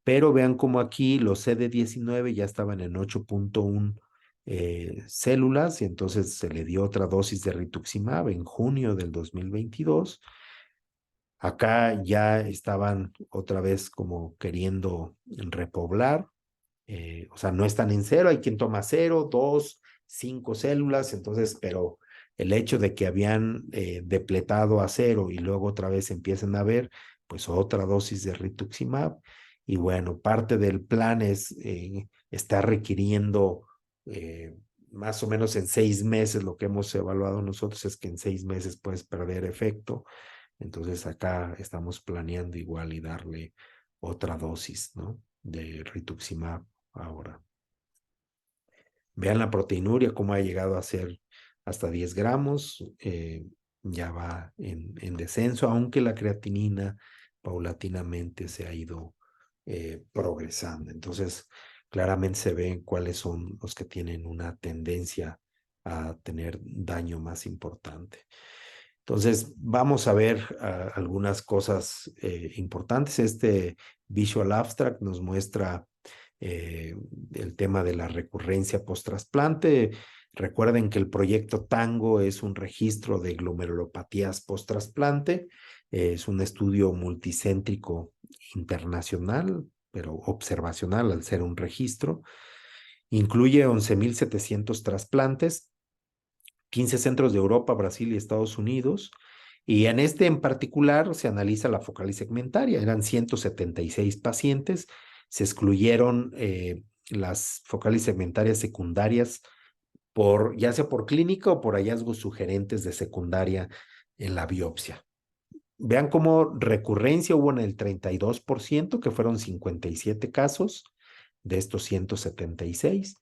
Speaker 3: Pero vean cómo aquí los CD19 ya estaban en 8.1 células y entonces se le dio otra dosis de rituximab en junio del 2022. Acá ya estaban otra vez como queriendo repoblar, o sea, no están en 0, hay quien toma 0, 2, 5 células, entonces, pero el hecho de que habían depletado a 0 y luego otra vez empiezan a ver, pues otra dosis de rituximab, y bueno, parte del plan es, está requiriendo más o menos en 6 meses, lo que hemos evaluado nosotros es que en 6 meses puedes perder efecto. Entonces acá estamos planeando igual y darle otra dosis, ¿no? De rituximab ahora. Vean la proteinuria, cómo ha llegado a ser hasta 10 gramos. Ya va en descenso, aunque la creatinina paulatinamente se ha ido progresando. Entonces, claramente se ven cuáles son los que tienen una tendencia a tener daño más importante. Entonces, vamos a ver algunas cosas importantes. Este Visual Abstract nos muestra el tema de la recurrencia post-trasplante. Recuerden que el proyecto Tango es un registro de glomerulopatías post-trasplante. Es un estudio multicéntrico internacional, pero observacional al ser un registro. Incluye 11,700 trasplantes, 15 centros de Europa, Brasil y Estados Unidos. Y en este en particular se analiza la focal segmentaria. Eran 176 pacientes. Se excluyeron las focales segmentarias secundarias ya sea por clínica o por hallazgos sugerentes de secundaria en la biopsia. Vean cómo recurrencia hubo en el 32%, que fueron 57 casos de estos 176,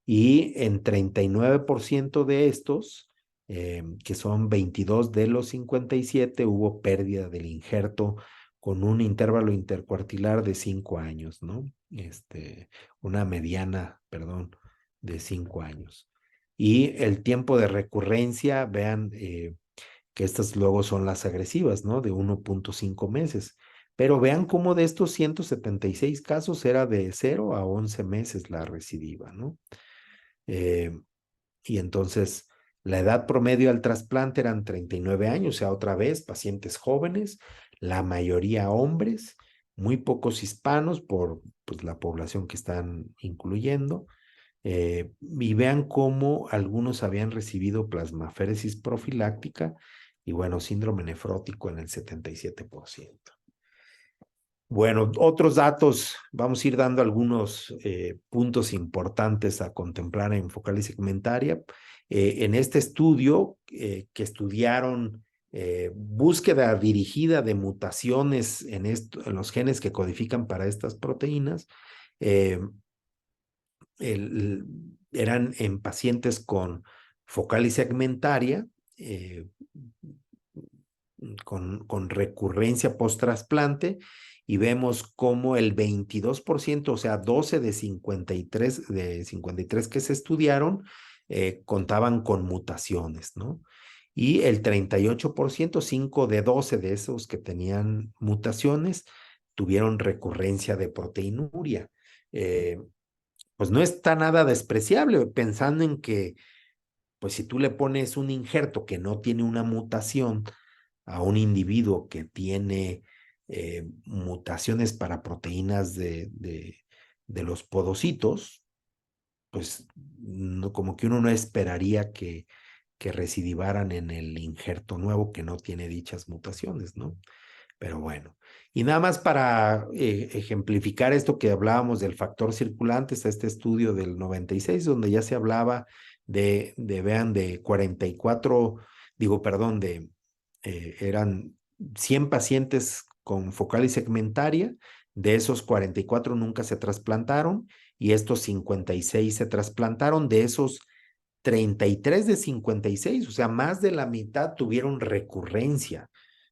Speaker 3: y en 39% de estos, que son 22 de los 57, hubo pérdida del injerto con un intervalo intercuartilar de 5 años, ¿no? Una mediana, perdón, de 5 años. Y el tiempo de recurrencia, vean, que estas luego son las agresivas, ¿no? De 1.5 meses. Pero vean cómo de estos 176 casos era de 0 a 11 meses la recidiva, ¿no? Y entonces la edad promedio al trasplante eran 39 años, o sea, otra vez, pacientes jóvenes, la mayoría hombres, muy pocos hispanos por pues, la población que están incluyendo. Y vean cómo algunos habían recibido plasmaféresis profiláctica y bueno, síndrome nefrótico en el 77%. Bueno, otros datos, vamos a ir dando algunos puntos importantes a contemplar en focal y segmentaria. En este estudio que estudiaron búsqueda dirigida de mutaciones en los genes que codifican para estas proteínas, eran en pacientes con focal y segmentaria, con recurrencia post-trasplante, y vemos como el 22%, o sea, 12 de 53 que se estudiaron, contaban con mutaciones, ¿no? Y el 38%, 5 de 12 de esos que tenían mutaciones, tuvieron recurrencia de proteinuria. Pues no está nada despreciable, pensando en que, pues si tú le pones un injerto que no tiene una mutación a un individuo que tiene mutaciones para proteínas de los podocitos, pues no, como que uno no esperaría que recidivaran en el injerto nuevo que no tiene dichas mutaciones, ¿no? Pero bueno, y nada más para ejemplificar esto que hablábamos del factor circulante, está este estudio del 96, donde ya se hablaba vean, de 44, digo, perdón, eran 100 pacientes con focal y segmentaria, de esos 44 nunca se trasplantaron y estos 56 se trasplantaron, de esos 33 de 56, o sea, más de la mitad tuvieron recurrencia.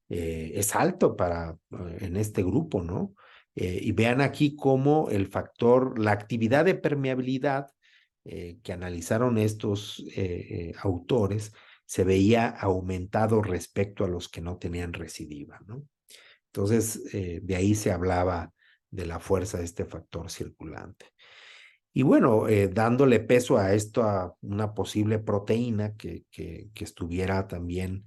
Speaker 3: Es alto en este grupo, ¿no? Y vean aquí cómo el factor, la actividad de permeabilidad que analizaron estos autores se veía aumentado respecto a los que no tenían recidiva, ¿no? Entonces, de ahí se hablaba de la fuerza de este factor circulante. Y bueno, dándole peso a esto, a una posible proteína que estuviera también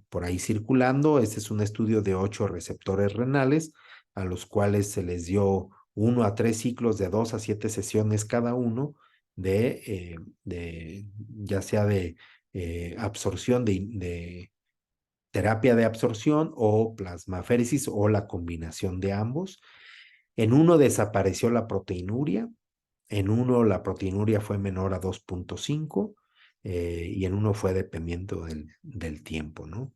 Speaker 3: por ahí circulando. Este es un estudio de 8 receptores renales, a los cuales se les dio 1 a 3 ciclos de 2 a 7 sesiones cada uno, ya sea de absorción de terapia de absorción o plasmaféresis o la combinación de ambos. En uno desapareció la proteinuria, en uno la proteinuria fue menor a 2.5 y en uno fue dependiendo del tiempo, ¿no?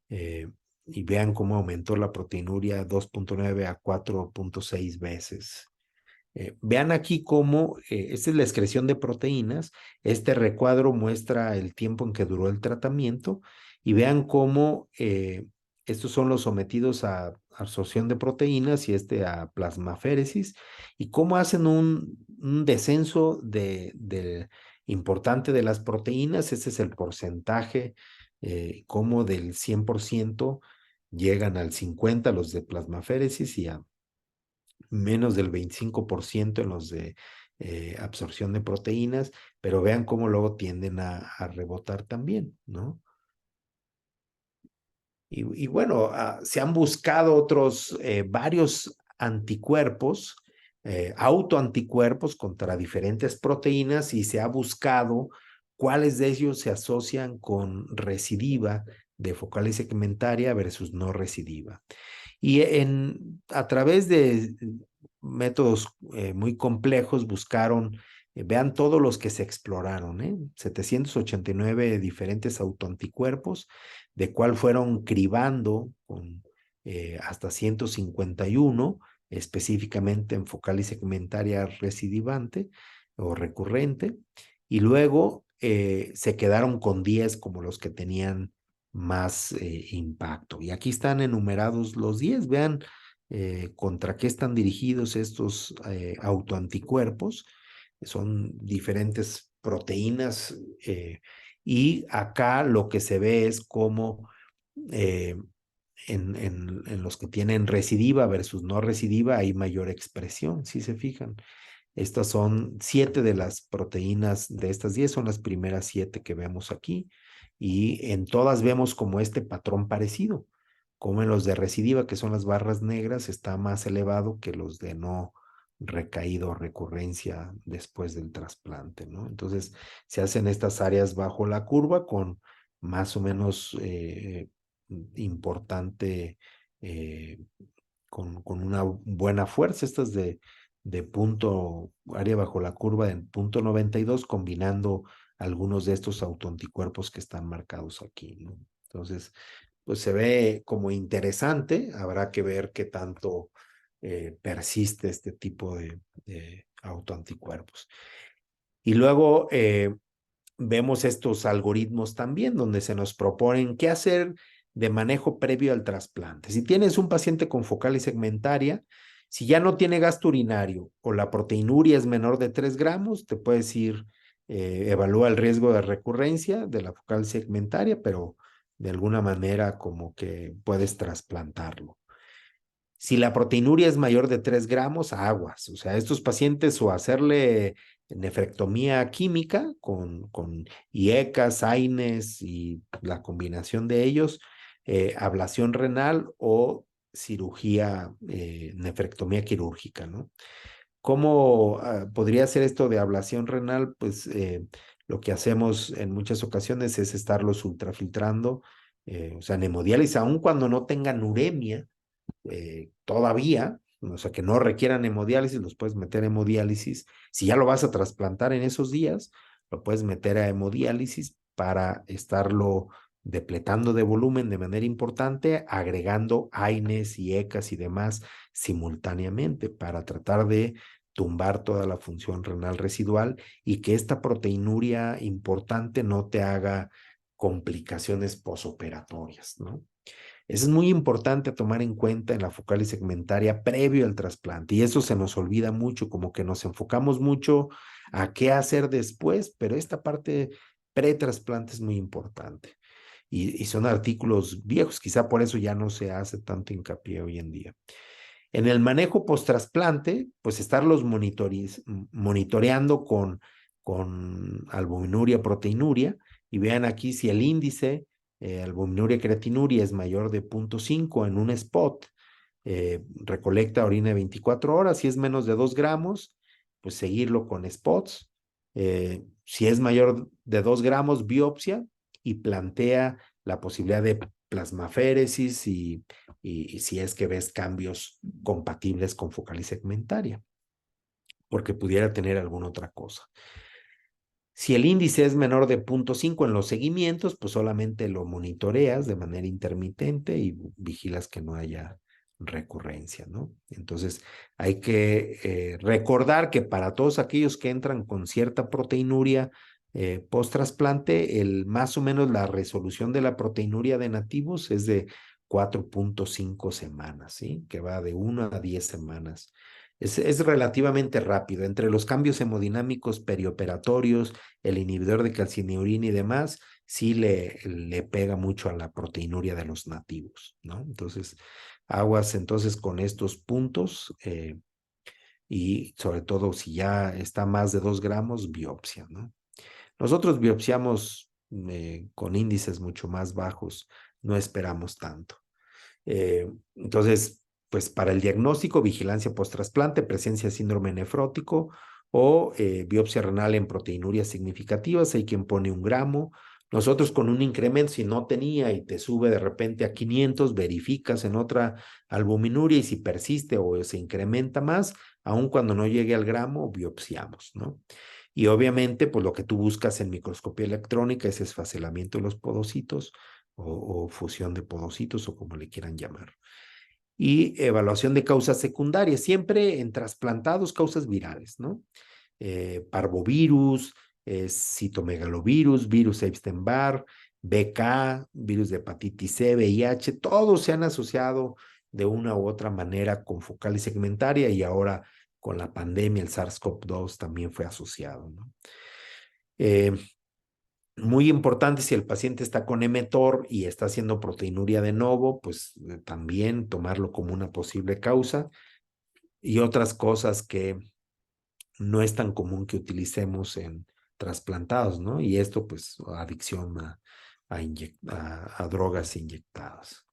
Speaker 3: Y vean cómo aumentó la proteinuria 2.9 a 4.6 veces. Vean aquí cómo, esta es la excreción de proteínas, este recuadro muestra el tiempo en que duró el tratamiento y vean cómo estos son los sometidos a absorción de proteínas y a plasmaféresis, y cómo hacen un descenso importante de las proteínas. Ese es el porcentaje, como del 100% llegan al 50% los de plasmaféresis y a menos del 25% en los de absorción de proteínas, pero vean cómo luego tienden a rebotar también, ¿no? Y bueno, se han buscado varios anticuerpos, autoanticuerpos contra diferentes proteínas, y se ha buscado cuáles de ellos se asocian con recidiva de focal y segmentaria versus no recidiva. Y a través de métodos muy complejos buscaron, vean todos los que se exploraron, 789 diferentes autoanticuerpos, de cuál fueron cribando con hasta 151, específicamente en focal y segmentaria recidivante o recurrente, y luego se quedaron con 10 como los que tenían más impacto. Y aquí están enumerados los 10. Vean contra qué están dirigidos estos autoanticuerpos. Son diferentes proteínas, y acá lo que se ve es cómo en los que tienen recidiva versus no recidiva hay mayor expresión, si se fijan. Estas son 7 de las proteínas de estas 10, son las primeras 7 que vemos aquí, y en todas vemos como este patrón parecido, como en los de recidiva, que son las barras negras, está más elevado que los de no recaído o recurrencia después del trasplante, ¿no? Entonces, se hacen estas áreas bajo la curva con más o menos importante, con una buena fuerza. Estas de punto, área bajo la curva en punto 92, combinando algunos de estos autoanticuerpos que están marcados aquí, ¿no? Entonces, pues se ve como interesante. Habrá que ver qué tanto persiste este tipo de autoanticuerpos. Y luego vemos estos algoritmos también, donde se nos proponen qué hacer de manejo previo al trasplante. Si tienes un paciente con focal y segmentaria, si ya no tiene gasto urinario o la proteinuria es menor de 3 gramos, te puedes ir, evalúa el riesgo de recurrencia de la focal segmentaria, pero de alguna manera como que puedes trasplantarlo. Si la proteinuria es mayor de 3 gramos, aguas. O sea, estos pacientes, o hacerle nefrectomía química con IECAS, AINES y la combinación de ellos, ablación renal o cirugía, nefrectomía quirúrgica, ¿no? ¿Cómo podría ser esto de ablación renal? Pues lo que hacemos en muchas ocasiones es estarlos ultrafiltrando, o sea, en hemodiálisis, aun cuando no tengan uremia, todavía, o sea, que no requieran hemodiálisis, los puedes meter a hemodiálisis. Si ya lo vas a trasplantar en esos días, lo puedes meter a hemodiálisis para estarlo depletando de volumen de manera importante, agregando AINES y ECAS y demás simultáneamente para tratar de tumbar toda la función renal residual y que esta proteinuria importante no te haga complicaciones posoperatorias, ¿no? Eso es muy importante tomar en cuenta en la focal y segmentaria previo al trasplante, y eso se nos olvida mucho, como que nos enfocamos mucho a qué hacer después, pero esta parte pre-trasplante es muy importante. Y son artículos viejos, quizá por eso ya no se hace tanto hincapié hoy en día. En el manejo post-trasplante, pues estarlos monitoreando con albuminuria, proteinuria, y vean aquí si el índice albuminuria, creatinuria es mayor de 0.5 en un spot, recolecta orina de 24 horas. Si es menos de 2 gramos, pues seguirlo con spots. Si es mayor de 2 gramos, biopsia, y plantea la posibilidad de plasmaféresis y si es que ves cambios compatibles con focal y segmentaria, porque pudiera tener alguna otra cosa. Si el índice es menor de 0.5 en los seguimientos, pues solamente lo monitoreas de manera intermitente y vigilas que no haya recurrencia, ¿no? Entonces, hay que recordar que para todos aquellos que entran con cierta proteinuria post-trasplante, más o menos la resolución de la proteinuria de nativos es de 4.5 semanas, ¿sí? Que va de 1 a 10 semanas. Es relativamente rápido. Entre los cambios hemodinámicos perioperatorios, el inhibidor de calcineurin y demás, sí le pega mucho a la proteinuria de los nativos, ¿no? Entonces, aguas entonces con estos puntos y sobre todo si ya está más de 2 gramos, biopsia, ¿no? Nosotros biopsiamos con índices mucho más bajos, no esperamos tanto. Entonces, pues para el diagnóstico, vigilancia post-trasplante, presencia de síndrome nefrótico o biopsia renal en proteinurias significativas, hay quien pone 1 gramo. Nosotros con un incremento, si no tenía y te sube de repente a 500, verificas en otra albuminuria y si persiste o se incrementa más, aun cuando no llegue al gramo, biopsiamos, ¿no? Y obviamente, pues lo que tú buscas en microscopía electrónica es esfacelamiento de los podocitos o fusión de podocitos o como le quieran llamar. Y evaluación de causas secundarias, siempre en trasplantados, causas virales, ¿no? Parvovirus, citomegalovirus, virus Epstein-Barr, BK, virus de hepatitis C, VIH, todos se han asociado de una u otra manera con focal y segmentaria y ahora con la pandemia el SARS-CoV-2 también fue asociado, ¿no? Muy importante, si el paciente está con mTOR y está haciendo proteinuria de novo, pues también tomarlo como una posible causa y otras cosas que no es tan común que utilicemos en trasplantados, ¿no? Y esto, pues, adicción a drogas inyectadas.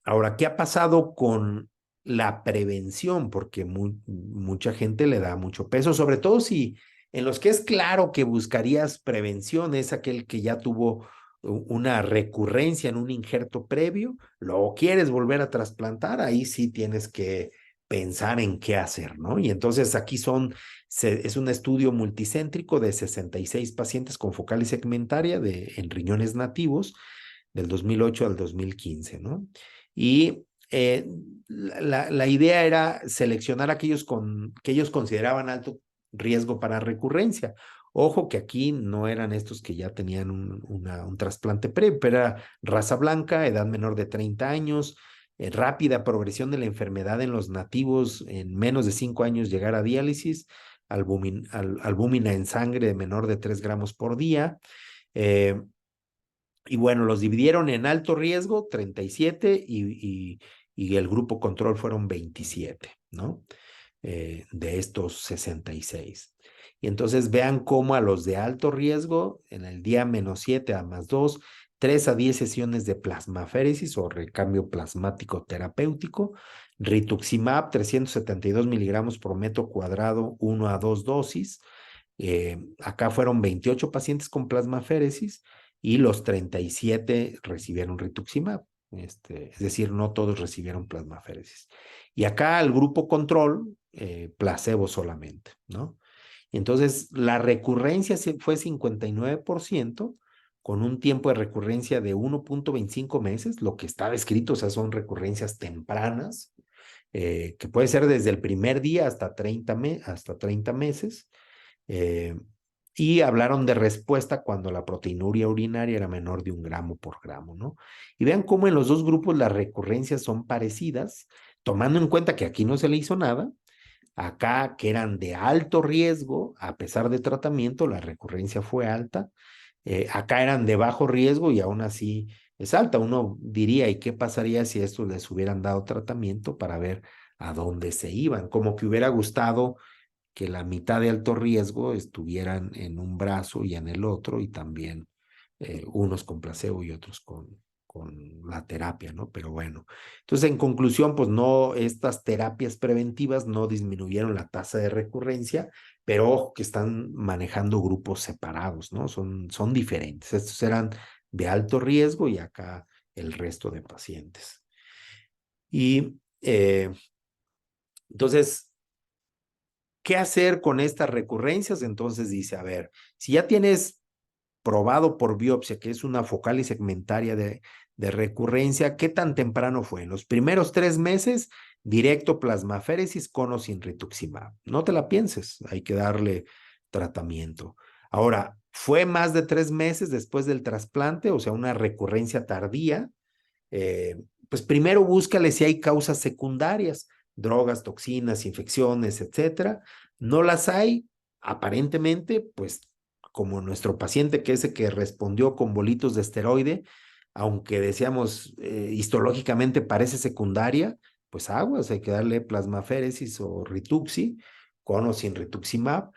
Speaker 3: Ahora, ¿qué ha pasado con la prevención? Porque mucha gente le da mucho peso, sobre todo si en los que es claro que buscarías prevención, es aquel que ya tuvo una recurrencia en un injerto previo, lo quieres volver a trasplantar, ahí sí tienes que pensar en qué hacer, ¿no? Y entonces aquí es un estudio multicéntrico de 66 pacientes con focal y segmentaria en riñones nativos del 2008 al 2015, ¿no? Y la idea era seleccionar aquellos que ellos consideraban alto riesgo para recurrencia. Ojo que aquí no eran estos que ya tenían un trasplante previo, pero era raza blanca, edad menor de 30 años, rápida progresión de la enfermedad en los nativos, en menos de 5 años llegar a diálisis, albúmina en sangre de menor de 3 gramos por día. Y bueno, los dividieron en alto riesgo, 37, y el grupo control fueron 27, ¿no? De estos 66. Y entonces vean cómo a los de alto riesgo, en el día -7 a +2, 3 a 10 sesiones de plasmaféresis o recambio plasmático terapéutico, rituximab 372 miligramos por metro cuadrado, 1 a 2 dosis. Acá fueron 28 pacientes con plasmaféresis y los 37 recibieron rituximab. Es decir, no todos recibieron plasmaféresis. Y acá el grupo control, placebo solamente, ¿no? Entonces, la recurrencia fue 59%, con un tiempo de recurrencia de 1.25 meses, lo que estaba escrito, o sea, son recurrencias tempranas, que puede ser desde el primer día hasta 30 meses. Y hablaron de respuesta cuando la proteinuria urinaria era menor de 1 gramo por gramo, ¿no? Y vean cómo en los dos grupos las recurrencias son parecidas, tomando en cuenta que aquí no se le hizo nada, acá que eran de alto riesgo, a pesar de tratamiento, la recurrencia fue alta, acá eran de bajo riesgo y aún así es alta. Uno diría, ¿y qué pasaría si a estos les hubieran dado tratamiento para ver a dónde se iban? Como que hubiera gustado que la mitad de alto riesgo estuvieran en un brazo y en el otro, y también unos con placebo y otros con la terapia, ¿no? Pero bueno, entonces en conclusión, pues no, estas terapias preventivas no disminuyeron la tasa de recurrencia, pero ojo que están manejando grupos separados, ¿no? Son diferentes. Estos eran de alto riesgo y acá el resto de pacientes. Y entonces, ¿qué hacer con estas recurrencias? Entonces dice, a ver, si ya tienes probado por biopsia que es una focal y segmentaria de recurrencia, ¿qué tan temprano fue? En los primeros 3 meses, directo plasmaféresis con o sin rituximab. No te la pienses, hay que darle tratamiento. Ahora, ¿fue más de 3 meses después del trasplante? O sea, una recurrencia tardía. pues primero búscale si hay causas secundarias, drogas, toxinas, infecciones, etcétera. No las hay, aparentemente, pues como nuestro paciente que ese que respondió con bolitos de esteroide, aunque decíamos histológicamente parece secundaria, pues aguas, hay que darle plasmaféresis o rituxi, con o sin rituximab,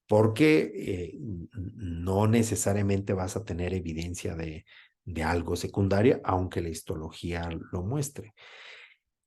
Speaker 3: porque no necesariamente vas a tener evidencia de algo secundaria, aunque la histología lo muestre.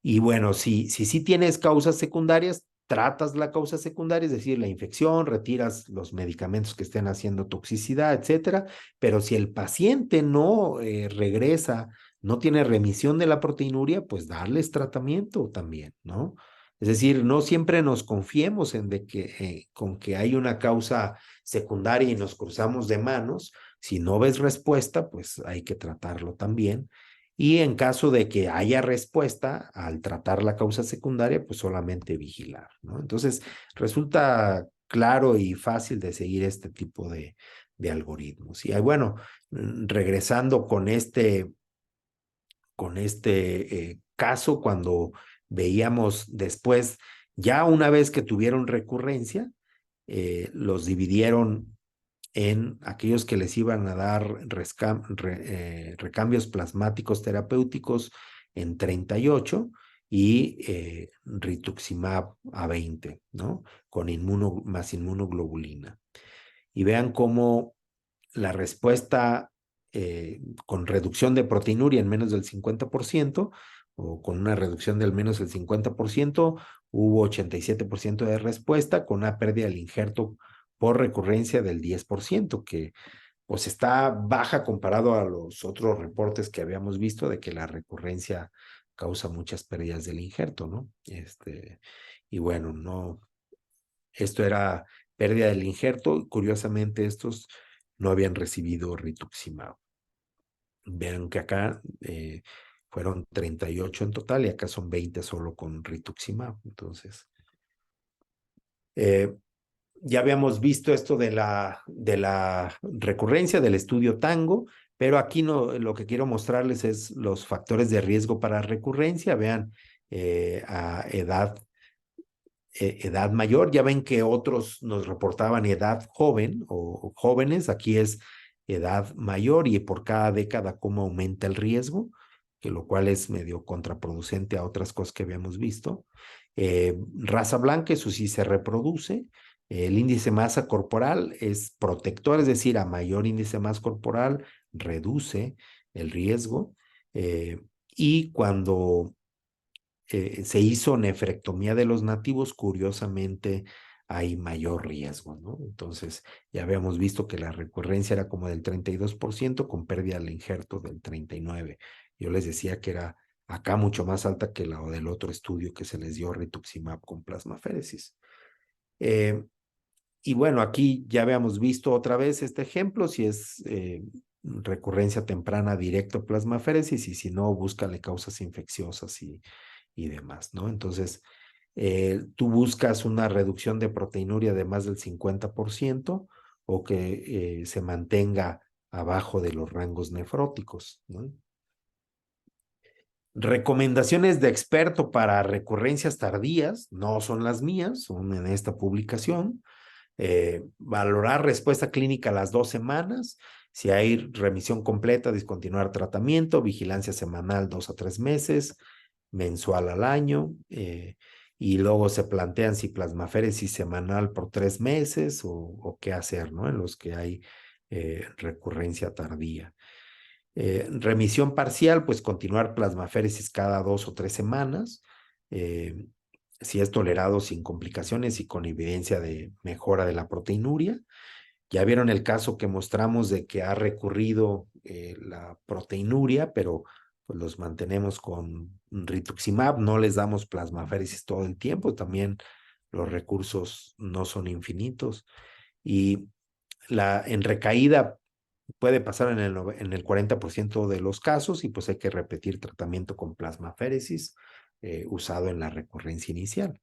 Speaker 3: Y bueno, si sí tienes causas secundarias, tratas la causa secundaria, es decir, la infección, retiras los medicamentos que estén haciendo toxicidad, etcétera. Pero si el paciente no regresa, no tiene remisión de la proteinuria, pues darles tratamiento también, ¿no? Es decir, no siempre nos confiemos en de que con que hay una causa secundaria y nos cruzamos de manos. Si no ves respuesta, pues hay que tratarlo también. Y en caso de que haya respuesta al tratar la causa secundaria, pues solamente vigilar, ¿no? Entonces, resulta claro y fácil de seguir este tipo de algoritmos. Y bueno, regresando con este caso, cuando veíamos después, ya una vez que tuvieron recurrencia, los dividieron en aquellos que les iban a dar recambios plasmáticos terapéuticos en 38 y rituximab a 20, ¿no? Con más inmunoglobulina. Y vean cómo la respuesta con reducción de proteinuria en menos del 50% o con una reducción del menos del 50%, hubo 87% de respuesta con una pérdida del injerto por recurrencia del 10%, que pues está baja comparado a los otros reportes que habíamos visto de que la recurrencia causa muchas pérdidas del injerto, ¿no? Y bueno, no, esto era pérdida del injerto. Curiosamente, estos no habían recibido rituximab. Vean que acá fueron 38 en total y acá son 20 solo con rituximab. Entonces, ya habíamos visto esto de la recurrencia del estudio Tango, pero aquí no, lo que quiero mostrarles es los factores de riesgo para recurrencia. Vean, a edad mayor. Ya ven que otros nos reportaban edad joven o jóvenes. Aquí es edad mayor y por cada década cómo aumenta el riesgo, que lo cual es medio contraproducente a otras cosas que habíamos visto. Raza blanca, eso sí se reproduce. El índice de masa corporal es protector, es decir, a mayor índice de masa corporal reduce el riesgo. Y cuando se hizo nefrectomía de los nativos, curiosamente hay mayor riesgo, ¿no? Entonces, ya habíamos visto que la recurrencia era como del 32% con pérdida del injerto del 39%. Yo les decía que era acá mucho más alta que la del otro estudio que se les dio rituximab con plasmaféresis. Y bueno, aquí ya habíamos visto otra vez este ejemplo, si es recurrencia temprana directo plasmaféresis y si no, búscale causas infecciosas y demás, ¿no? Entonces, tú buscas una reducción de proteinuria de más del 50% o que se mantenga abajo de los rangos nefróticos, ¿no? Recomendaciones de experto para recurrencias tardías no son las mías, son en esta publicación. Valorar respuesta clínica a las 2 semanas. Si hay remisión completa, discontinuar tratamiento, vigilancia semanal 2 a 3 meses, mensual al año, y luego se plantean si plasmaféresis semanal por 3 meses o qué hacer, ¿no? En los que hay recurrencia tardía. Remisión parcial, pues continuar plasmaféresis cada 2 o 3 semanas. Si es tolerado sin complicaciones y con evidencia de mejora de la proteinuria. Ya vieron el caso que mostramos de que ha recurrido la proteinuria, pero pues los mantenemos con rituximab, no les damos plasmaféresis todo el tiempo, también los recursos no son infinitos. Y en recaída puede pasar en el 40% de los casos y pues hay que repetir tratamiento con plasmaféresis usado en la recurrencia inicial.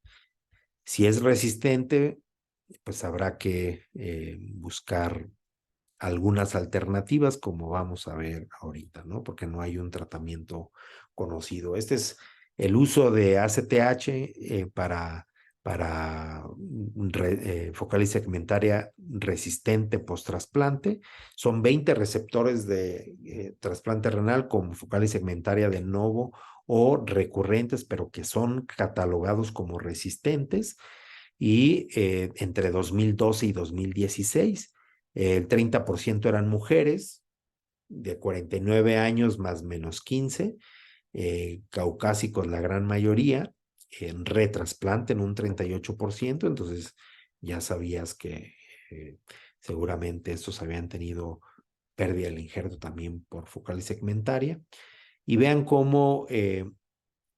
Speaker 3: Si es resistente, pues habrá que buscar algunas alternativas, como vamos a ver ahorita, ¿no? Porque no hay un tratamiento conocido. Este es el uso de ACTH para focal segmentaria resistente post-trasplante. Son 20 receptores de trasplante renal con focal segmentaria de novo o recurrentes, pero que son catalogados como resistentes, y entre 2012 y 2016, el 30% eran mujeres de 49 años más menos 15, caucásicos la gran mayoría, en retrasplante en un 38%, entonces ya sabías que seguramente estos habían tenido pérdida del injerto también por focal segmentaria. Y vean cómo el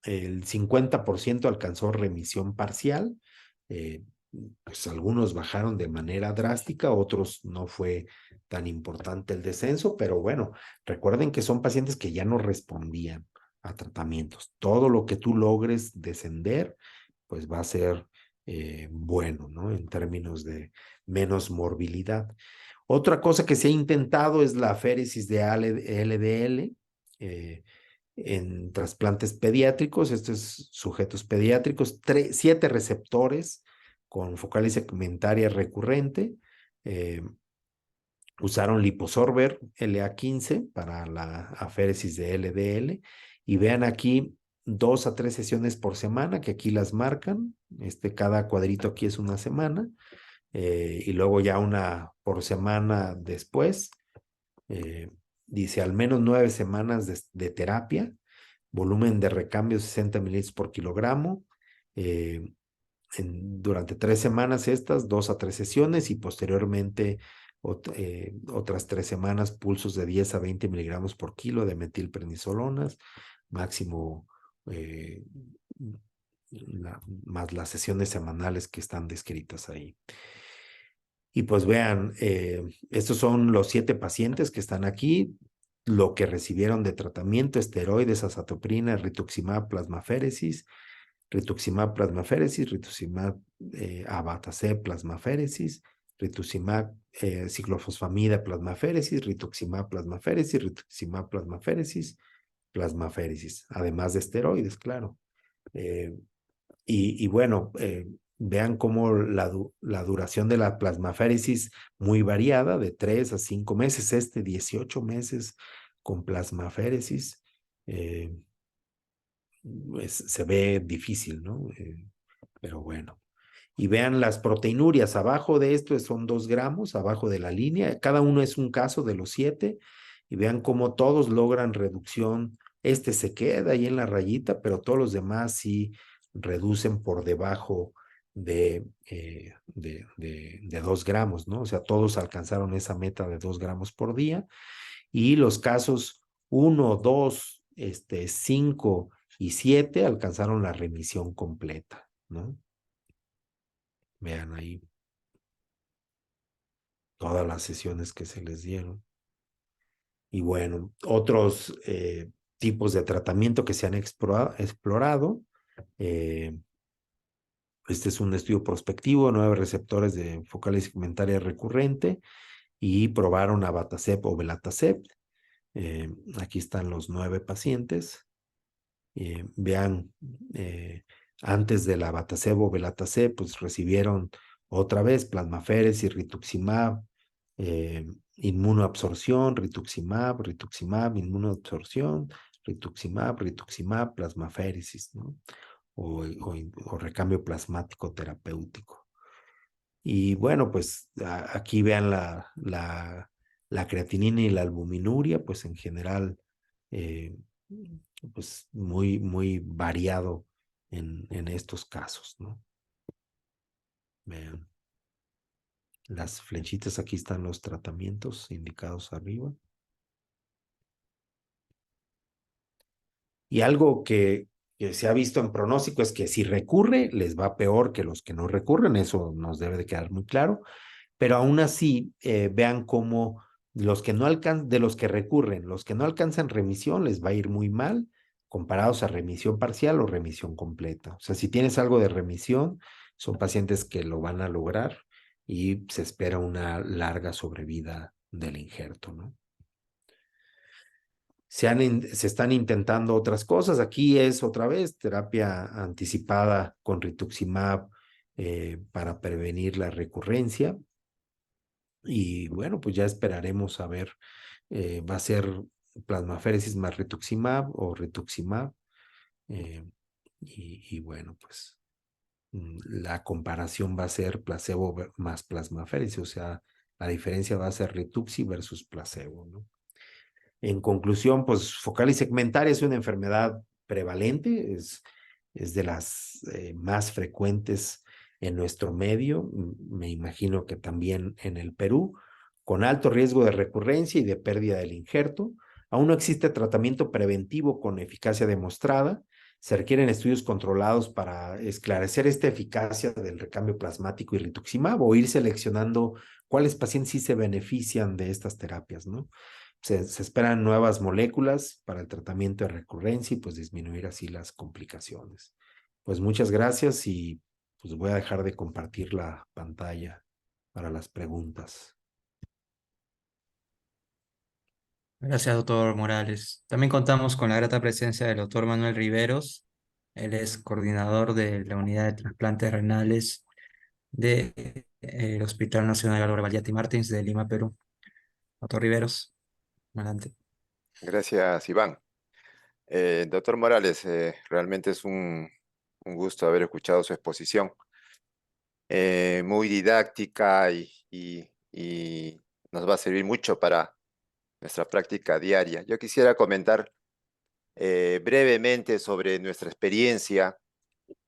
Speaker 3: 50% alcanzó remisión parcial. Pues algunos bajaron de manera drástica, otros no fue tan importante el descenso, pero bueno, recuerden que son pacientes que ya no respondían a tratamientos. Todo lo que tú logres descender, pues va a ser bueno, ¿no? En términos de menos morbilidad. Otra cosa que se ha intentado es la aféresis de LDL. En trasplantes pediátricos, estos sujetos pediátricos, 7 receptores con focal segmentaria recurrente, usaron liposorber LA15 para la aféresis de LDL, y vean aquí 2 a 3 sesiones por semana, que aquí las marcan, cada cuadrito aquí es una semana, y luego ya una por semana después. Dice al menos 9 semanas de terapia, volumen de recambio 60 mililitros por kilogramo, durante 3 semanas estas, 2 a 3 sesiones, y posteriormente otras 3 semanas, pulsos de 10 a 20 miligramos por kilo de metilprednisolonas, máximo, más las sesiones semanales que están descritas ahí. Y pues vean, estos son los 7 pacientes que están aquí, lo que recibieron de tratamiento: esteroides, azatoprina, rituximab, plasmaféresis, rituximab, abatacept, plasmaféresis, rituximab, ciclofosfamida, plasmaféresis, rituximab, plasmaféresis, rituximab, plasmaféresis, plasmaféresis, además de esteroides, claro. Y bueno, vean cómo la duración de la plasmaféresis muy variada, de 3 a 5 meses, 18 meses con plasmaféresis. Se ve difícil, ¿no? Pero bueno. Y vean las proteinurias, abajo de esto son 2 gramos, abajo de la línea, cada uno es un caso de los 7, y vean cómo todos logran reducción. Se queda ahí en la rayita, pero todos los demás sí reducen por debajo de 2 gramos, ¿no? O sea, todos alcanzaron esa meta de 2 gramos por día, y los casos 1, 2, 5 y 7 alcanzaron la remisión completa, ¿no? Vean ahí todas las sesiones que se les dieron. Y bueno, otros tipos de tratamiento que se han explorado. Este es un estudio prospectivo, 9 receptores de focal segmentaria recurrente, y probaron abatacept o belatacept. Aquí están los 9 pacientes. Vean, antes de la abatacept o belatacept, pues recibieron otra vez plasmaféresis, rituximab, inmunoabsorción, rituximab, inmunoabsorción, rituximab, plasmaféresis, ¿no? O recambio plasmático terapéutico. Y bueno, pues aquí vean la creatinina y la albuminuria, pues en general, pues muy, muy variado en estos casos, ¿no? Vean. Las flechitas, aquí están los tratamientos indicados arriba. Y algo que se ha visto en pronóstico es que si recurre, les va peor que los que no recurren, eso nos debe de quedar muy claro, pero aún así, vean cómo los que no de los que recurren, los que no alcanzan remisión, les va a ir muy mal comparados a remisión parcial o remisión completa. O sea, si tienes algo de remisión, son pacientes que lo van a lograr y se espera una larga sobrevida del injerto, ¿no? Se están intentando otras cosas. Aquí es otra vez terapia anticipada con rituximab para prevenir la recurrencia. Y bueno, pues ya esperaremos a ver, va a ser plasmaféresis más rituximab o rituximab. eh, y bueno, pues la comparación va a ser placebo más plasmaféresis, o sea, la diferencia va a ser rituxi versus placebo, ¿no? En conclusión, pues focal y segmentaria es una enfermedad prevalente, es de las más frecuentes en nuestro medio, me imagino que también en el Perú, con alto riesgo de recurrencia y de pérdida del injerto. Aún no existe tratamiento preventivo con eficacia demostrada. Se requieren estudios controlados para esclarecer esta eficacia del recambio plasmático y rituximab o ir seleccionando cuáles pacientes sí se benefician de estas terapias, ¿no? Se esperan nuevas moléculas para el tratamiento de recurrencia y pues disminuir así las complicaciones. Pues muchas gracias y pues voy a dejar de compartir la pantalla para las preguntas.
Speaker 1: Gracias, doctor Morales. También contamos con la grata presencia del doctor Manuel Riveros. Él es coordinador de la unidad de trasplantes renales del Hospital Nacional Álvaro Valiati Martins de Lima, Perú. Doctor Riveros, adelante.
Speaker 4: Gracias, Iván. Doctor Morales, realmente es un gusto haber escuchado su exposición. Muy didáctica y nos va a servir mucho para nuestra práctica diaria. Yo quisiera comentar brevemente sobre nuestra experiencia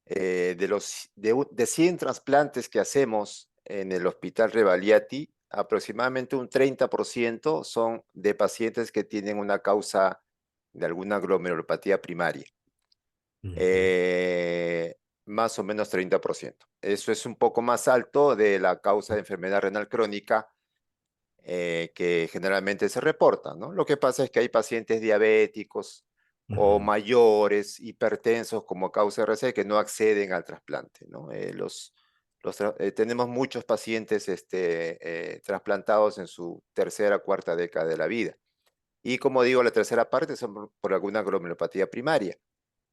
Speaker 4: de 100 trasplantes que hacemos en el Hospital Revaliati. Aproximadamente un 30% son de pacientes que tienen una causa de alguna glomerulopatía primaria. Eh, Más o menos 30%. Eso es un poco más alto de la causa de enfermedad renal crónica que generalmente se reporta, ¿no? Lo que pasa es que hay pacientes diabéticos o mayores, hipertensos como causa RC que no acceden al trasplante, ¿no? Tenemos muchos pacientes trasplantados en su tercera, cuarta década de la vida. Y como digo, la tercera parte son por alguna glomerulopatía primaria.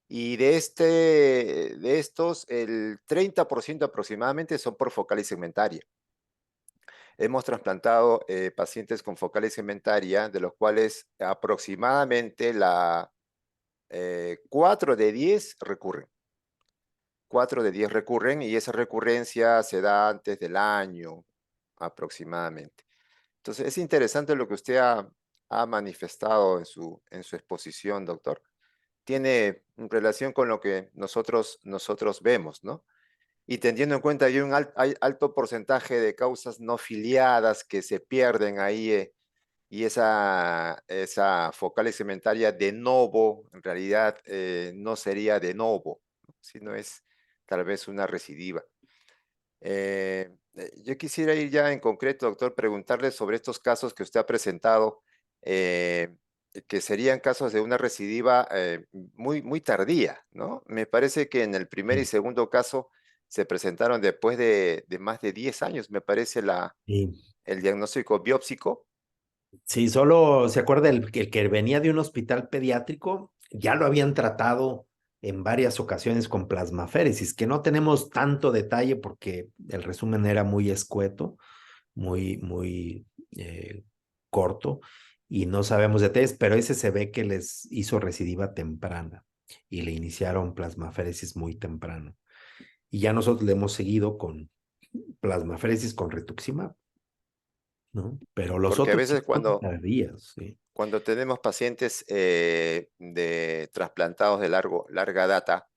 Speaker 4: Y de estos, el 30% aproximadamente son por focal y segmentaria. Hemos trasplantado pacientes con focal y segmentaria, de los cuales aproximadamente 4 de 10 recurren. 4 de 10 recurren y esa recurrencia se da antes del año aproximadamente. Entonces, es interesante lo que usted ha manifestado en su exposición, doctor. Tiene relación con lo que nosotros nosotros vemos, ¿no? Y teniendo en cuenta que hay alto porcentaje de causas no filiadas que se pierden ahí, y esa focal segmentaria de novo, en realidad no sería de novo, ¿no? Sino es tal vez una recidiva. Yo quisiera ir ya en concreto, doctor, preguntarle sobre estos casos que usted ha presentado, que serían casos de una recidiva muy tardía, ¿no? Me parece que en el primer y segundo caso se presentaron después de más de 10 años, me parece
Speaker 3: Sí.
Speaker 4: el diagnóstico biópsico.
Speaker 3: Sí, solo se acuerda el que venía de un hospital pediátrico, ya lo habían tratado en varias ocasiones con plasmaféresis, que no tenemos tanto detalle porque el resumen era muy escueto, muy corto y no sabemos detalles, pero ese se ve que les hizo recidiva temprana y le iniciaron plasmaféresis muy temprano. Y ya nosotros le hemos seguido con plasmaféresis con rituximab, ¿no? Pero los
Speaker 4: Porque a
Speaker 3: otros sí
Speaker 4: veces
Speaker 3: son tardías, sí.
Speaker 4: cuando tenemos pacientes de trasplantados de larga data,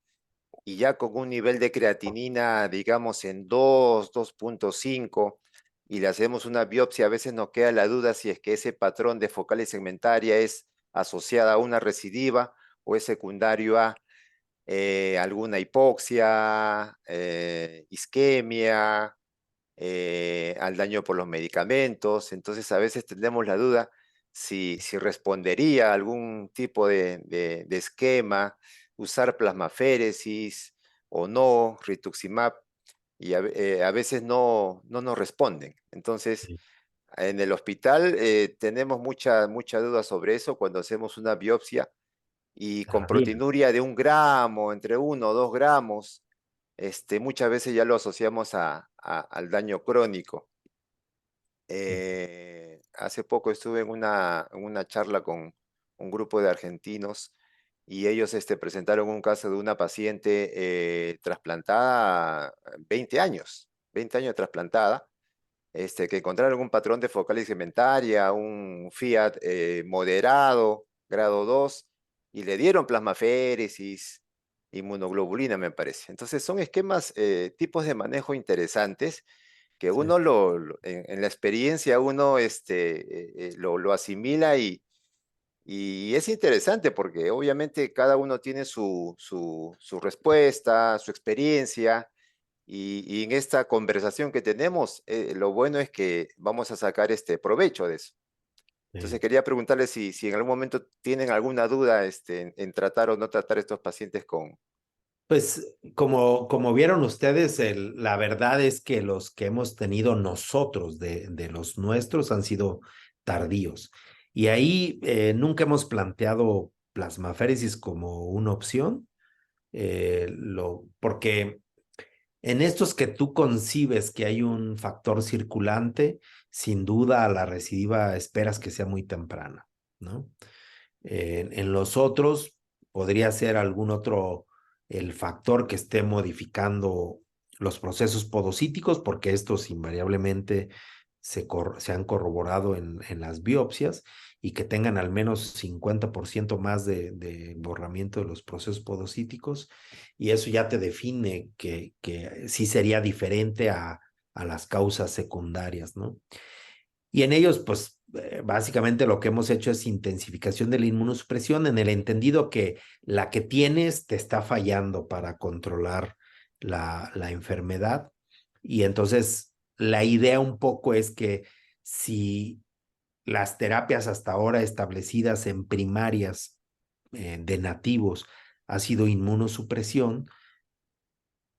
Speaker 4: y ya con un nivel de creatinina, digamos, en 2.5, y le hacemos una biopsia, a veces nos queda la duda si es que ese patrón de focal y segmentaria es asociada a una recidiva o es secundario a alguna hipoxia, isquemia, al daño por los medicamentos. Entonces a veces tenemos la duda si respondería a algún tipo de esquema, usar plasmaféresis o no, rituximab, y a veces no nos responden. Entonces,
Speaker 3: Sí.
Speaker 4: En el hospital tenemos mucha duda sobre eso cuando hacemos una biopsia y con
Speaker 3: Tardía.
Speaker 4: proteinuria de 1 gramo, entre 1 o 2 gramos, muchas veces ya lo asociamos al daño crónico. Hace poco estuve en una charla con un grupo de argentinos y ellos presentaron un caso de una paciente trasplantada 20 años trasplantada, que encontraron un patrón de focalitis segmentaria, un Fiat moderado, grado 2, y le dieron plasmaféresis, inmunoglobulina, me parece. Entonces son esquemas, tipos de manejo interesantes que
Speaker 3: Sí.
Speaker 4: uno en la experiencia uno lo asimila y es interesante porque obviamente cada uno tiene su respuesta, su experiencia y en esta conversación que tenemos, lo bueno es que vamos a sacar este provecho de eso. Entonces
Speaker 3: Sí.
Speaker 4: quería preguntarles si en algún momento tienen alguna duda en tratar o no tratar estos pacientes con...
Speaker 3: Pues como vieron ustedes, la verdad es que los que hemos tenido nosotros de los nuestros han sido tardíos. Y ahí nunca hemos planteado plasmaféresis como una opción, porque en estos que tú concibes que hay un factor circulante, sin duda a la recidiva esperas que sea muy temprana, ¿no? En los otros podría ser algún otro, el factor que esté modificando los procesos podocíticos, porque estos invariablemente se han corroborado en las biopsias y que tengan al menos 50% más de borramiento de los procesos podocíticos, y eso ya te define que sí sería diferente a las causas secundarias, ¿no? Y en ellos, pues básicamente lo que hemos hecho es intensificación de la inmunosupresión en el entendido que la que tienes te está fallando para controlar la enfermedad. Y entonces la idea un poco es que si las terapias hasta ahora establecidas en primarias de nativos ha sido inmunosupresión,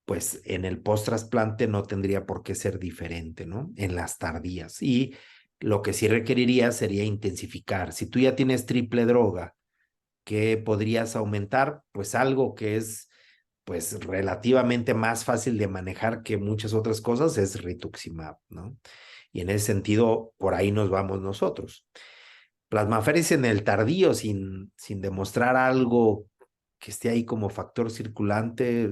Speaker 3: pues en el post-trasplante no tendría por qué ser diferente, ¿no? En las tardías. Y lo que sí requeriría sería intensificar. Si tú ya tienes triple droga, ¿qué podrías aumentar? Pues algo que es pues relativamente más fácil de manejar que muchas otras cosas es rituximab, ¿no? Y en ese sentido, por ahí nos vamos nosotros. Plasmaféresis en el tardío sin demostrar algo que esté ahí como factor circulante,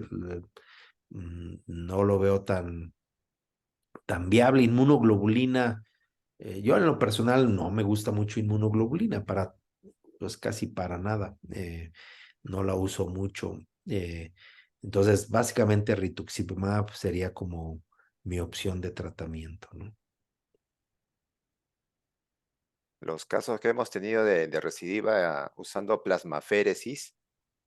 Speaker 3: no lo veo tan viable. Inmunoglobulina, yo en lo personal no me gusta mucho inmunoglobulina, pues casi para nada, no la uso mucho. Entonces, básicamente rituximab sería como mi opción de tratamiento, ¿no?
Speaker 4: Los casos que hemos tenido de recidiva usando plasmaféresis,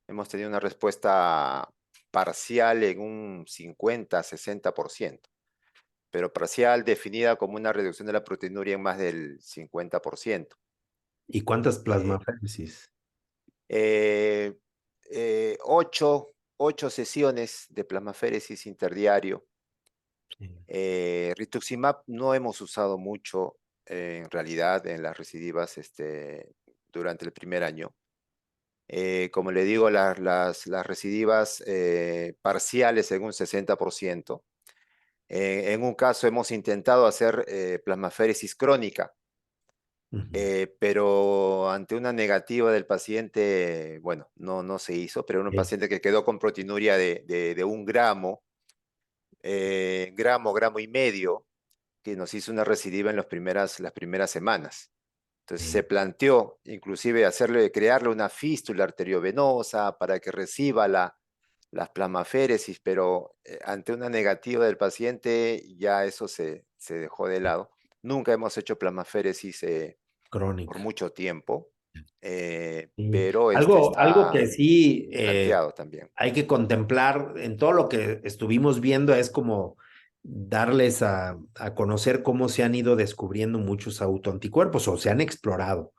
Speaker 4: hemos tenido una respuesta parcial en un 50-60%, pero parcial definida como una reducción de la proteinuria en más del 50%.
Speaker 3: ¿Y cuántas
Speaker 4: Eh,
Speaker 3: plasmaféresis?
Speaker 4: eh, ocho sesiones de plasmaféresis interdiario.
Speaker 3: Sí.
Speaker 4: Rituximab no hemos usado mucho en realidad en las recidivas durante el primer año. Como le digo, las recidivas parciales en un 60%. En un caso hemos intentado hacer plasmaféresis crónica,
Speaker 3: Ujú.
Speaker 4: pero ante una negativa del paciente, bueno, no se hizo, pero era un
Speaker 3: Sí.
Speaker 4: paciente que quedó con proteinuria de 1 gramo, gramo y medio, que nos hizo una recidiva en las primeras semanas. Entonces se
Speaker 3: Sí.
Speaker 4: planteó inclusive crearle una fístula arteriovenosa para que reciba las plasmaféresis, pero ante una negativa del paciente ya eso se dejó de lado. Nunca hemos hecho plasmaféresis por
Speaker 3: Crónica.
Speaker 4: mucho tiempo,
Speaker 3: Sí.
Speaker 4: pero
Speaker 3: Algo
Speaker 4: está
Speaker 3: que sí
Speaker 4: planteado también.
Speaker 3: hay que contemplar en todo lo que estuvimos viendo es como darles a conocer cómo se han ido descubriendo muchos autoanticuerpos o se han explorado.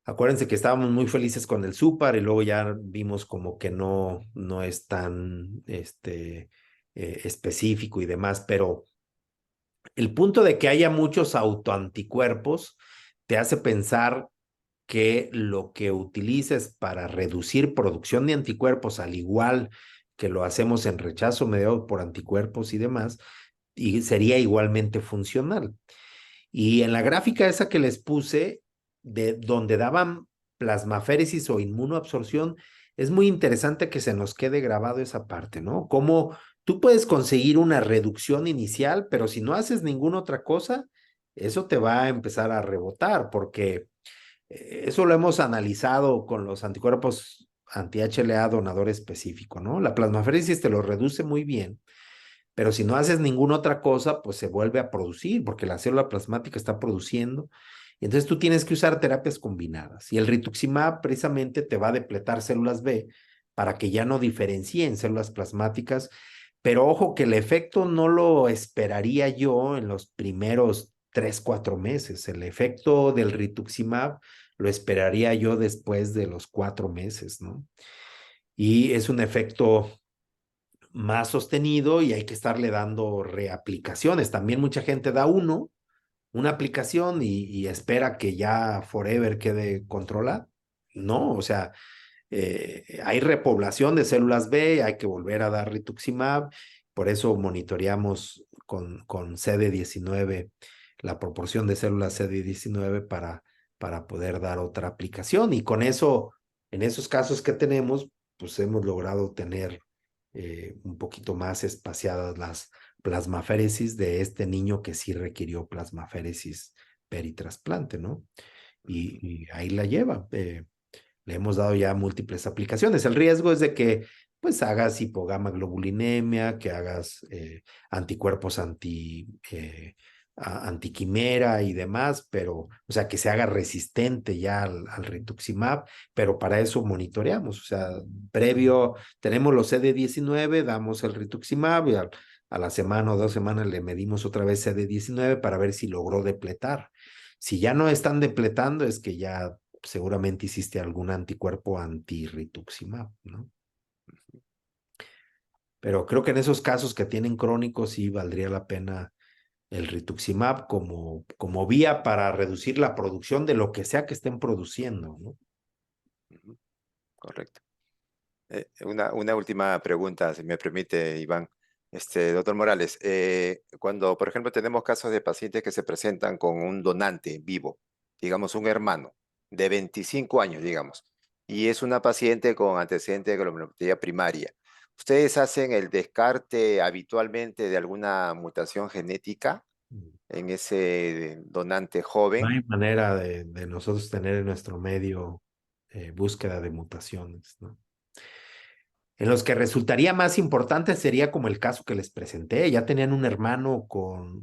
Speaker 3: Acuérdense que estábamos muy felices con el Supar y luego ya vimos como que no es tan específico y demás, pero El punto de que haya muchos autoanticuerpos te hace pensar que lo que utilices para reducir producción de anticuerpos, al igual que lo hacemos en rechazo mediado por anticuerpos y demás, y sería igualmente funcional. Y en la gráfica esa que les puse, de donde daban plasmaféresis o inmunoabsorción, es muy interesante que se nos quede grabado esa parte, ¿no? Cómo tú puedes conseguir una reducción inicial, pero si no haces ninguna otra cosa, eso te va a empezar a rebotar, porque eso lo hemos analizado con los anticuerpos anti-HLA donador específico, ¿no? La plasmaféresis te lo reduce muy bien, pero si no haces ninguna otra cosa, pues se vuelve a producir, porque la célula plasmática está produciendo. Y entonces tú tienes que usar terapias combinadas. Y el rituximab precisamente te va a depletar células B para que ya no diferencien células plasmáticas. Pero ojo que el efecto no lo esperaría yo en los primeros 3, 4 meses. El efecto del rituximab lo esperaría yo después de los 4 meses, ¿no? Y es un efecto más sostenido y hay que estarle dando reaplicaciones. También mucha gente da una aplicación y espera que ya forever quede controlada. No, o sea, hay repoblación de células B, hay que volver a dar rituximab, por eso monitoreamos con CD19 la proporción de células CD19 para poder dar otra aplicación y con eso, en esos casos que tenemos, pues hemos logrado tener un poquito más espaciadas las plasmaféresis de este niño que sí requirió plasmaféresis peritrasplante, ¿no? Y ahí la lleva. Le hemos dado ya múltiples aplicaciones. El riesgo es de que pues hagas hipogamaglobulinemia, que hagas anticuerpos antiquimera y demás, pero, o sea, que se haga resistente ya al rituximab, pero para eso monitoreamos, o sea, previo, tenemos los CD19, damos el rituximab y a la semana o 2 semanas le medimos otra vez CD19 para ver si logró depletar. Si ya no están depletando, es que ya seguramente hiciste algún anticuerpo anti-rituximab, ¿no? Pero creo que en esos casos que tienen crónicos sí valdría la pena el rituximab como vía para reducir la producción de lo que sea que estén produciendo, ¿no?
Speaker 4: Correcto. Una última pregunta, si me permite, Iván. Doctor Morales, cuando, por ejemplo, tenemos casos de pacientes que se presentan con un donante vivo, digamos un hermano de 25 años, digamos, y es una paciente con antecedente de glomerulopatía primaria, ¿ustedes hacen el descarte habitualmente de alguna mutación genética en ese donante
Speaker 3: No
Speaker 4: joven?
Speaker 3: hay manera de nosotros tener en nuestro medio búsqueda de mutaciones, ¿no? En los que resultaría más importante sería como el caso que les presenté. Ya tenían un hermano con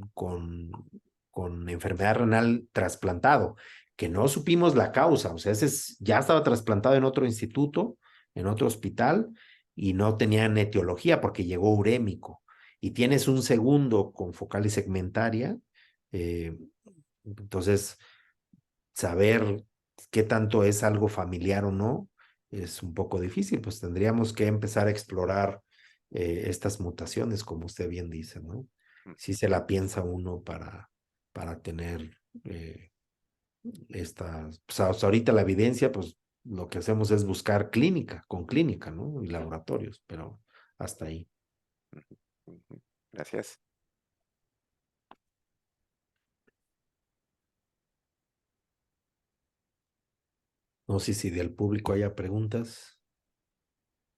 Speaker 3: enfermedad renal trasplantado, que no supimos la causa. O sea, ya estaba trasplantado en otro instituto, en otro hospital, y no tenían etiología porque llegó urémico. Y tienes un segundo con focal y segmentaria. eh, entonces, saber qué tanto es algo familiar o no es un poco difícil, pues tendríamos que empezar a explorar estas mutaciones, como usted bien dice, ¿no? Si se la piensa uno para tener pues hasta ahorita la evidencia, pues lo que hacemos es buscar con clínica, ¿no? Y laboratorios, pero hasta ahí.
Speaker 4: Ujú. Gracias.
Speaker 3: No sé si del público haya preguntas.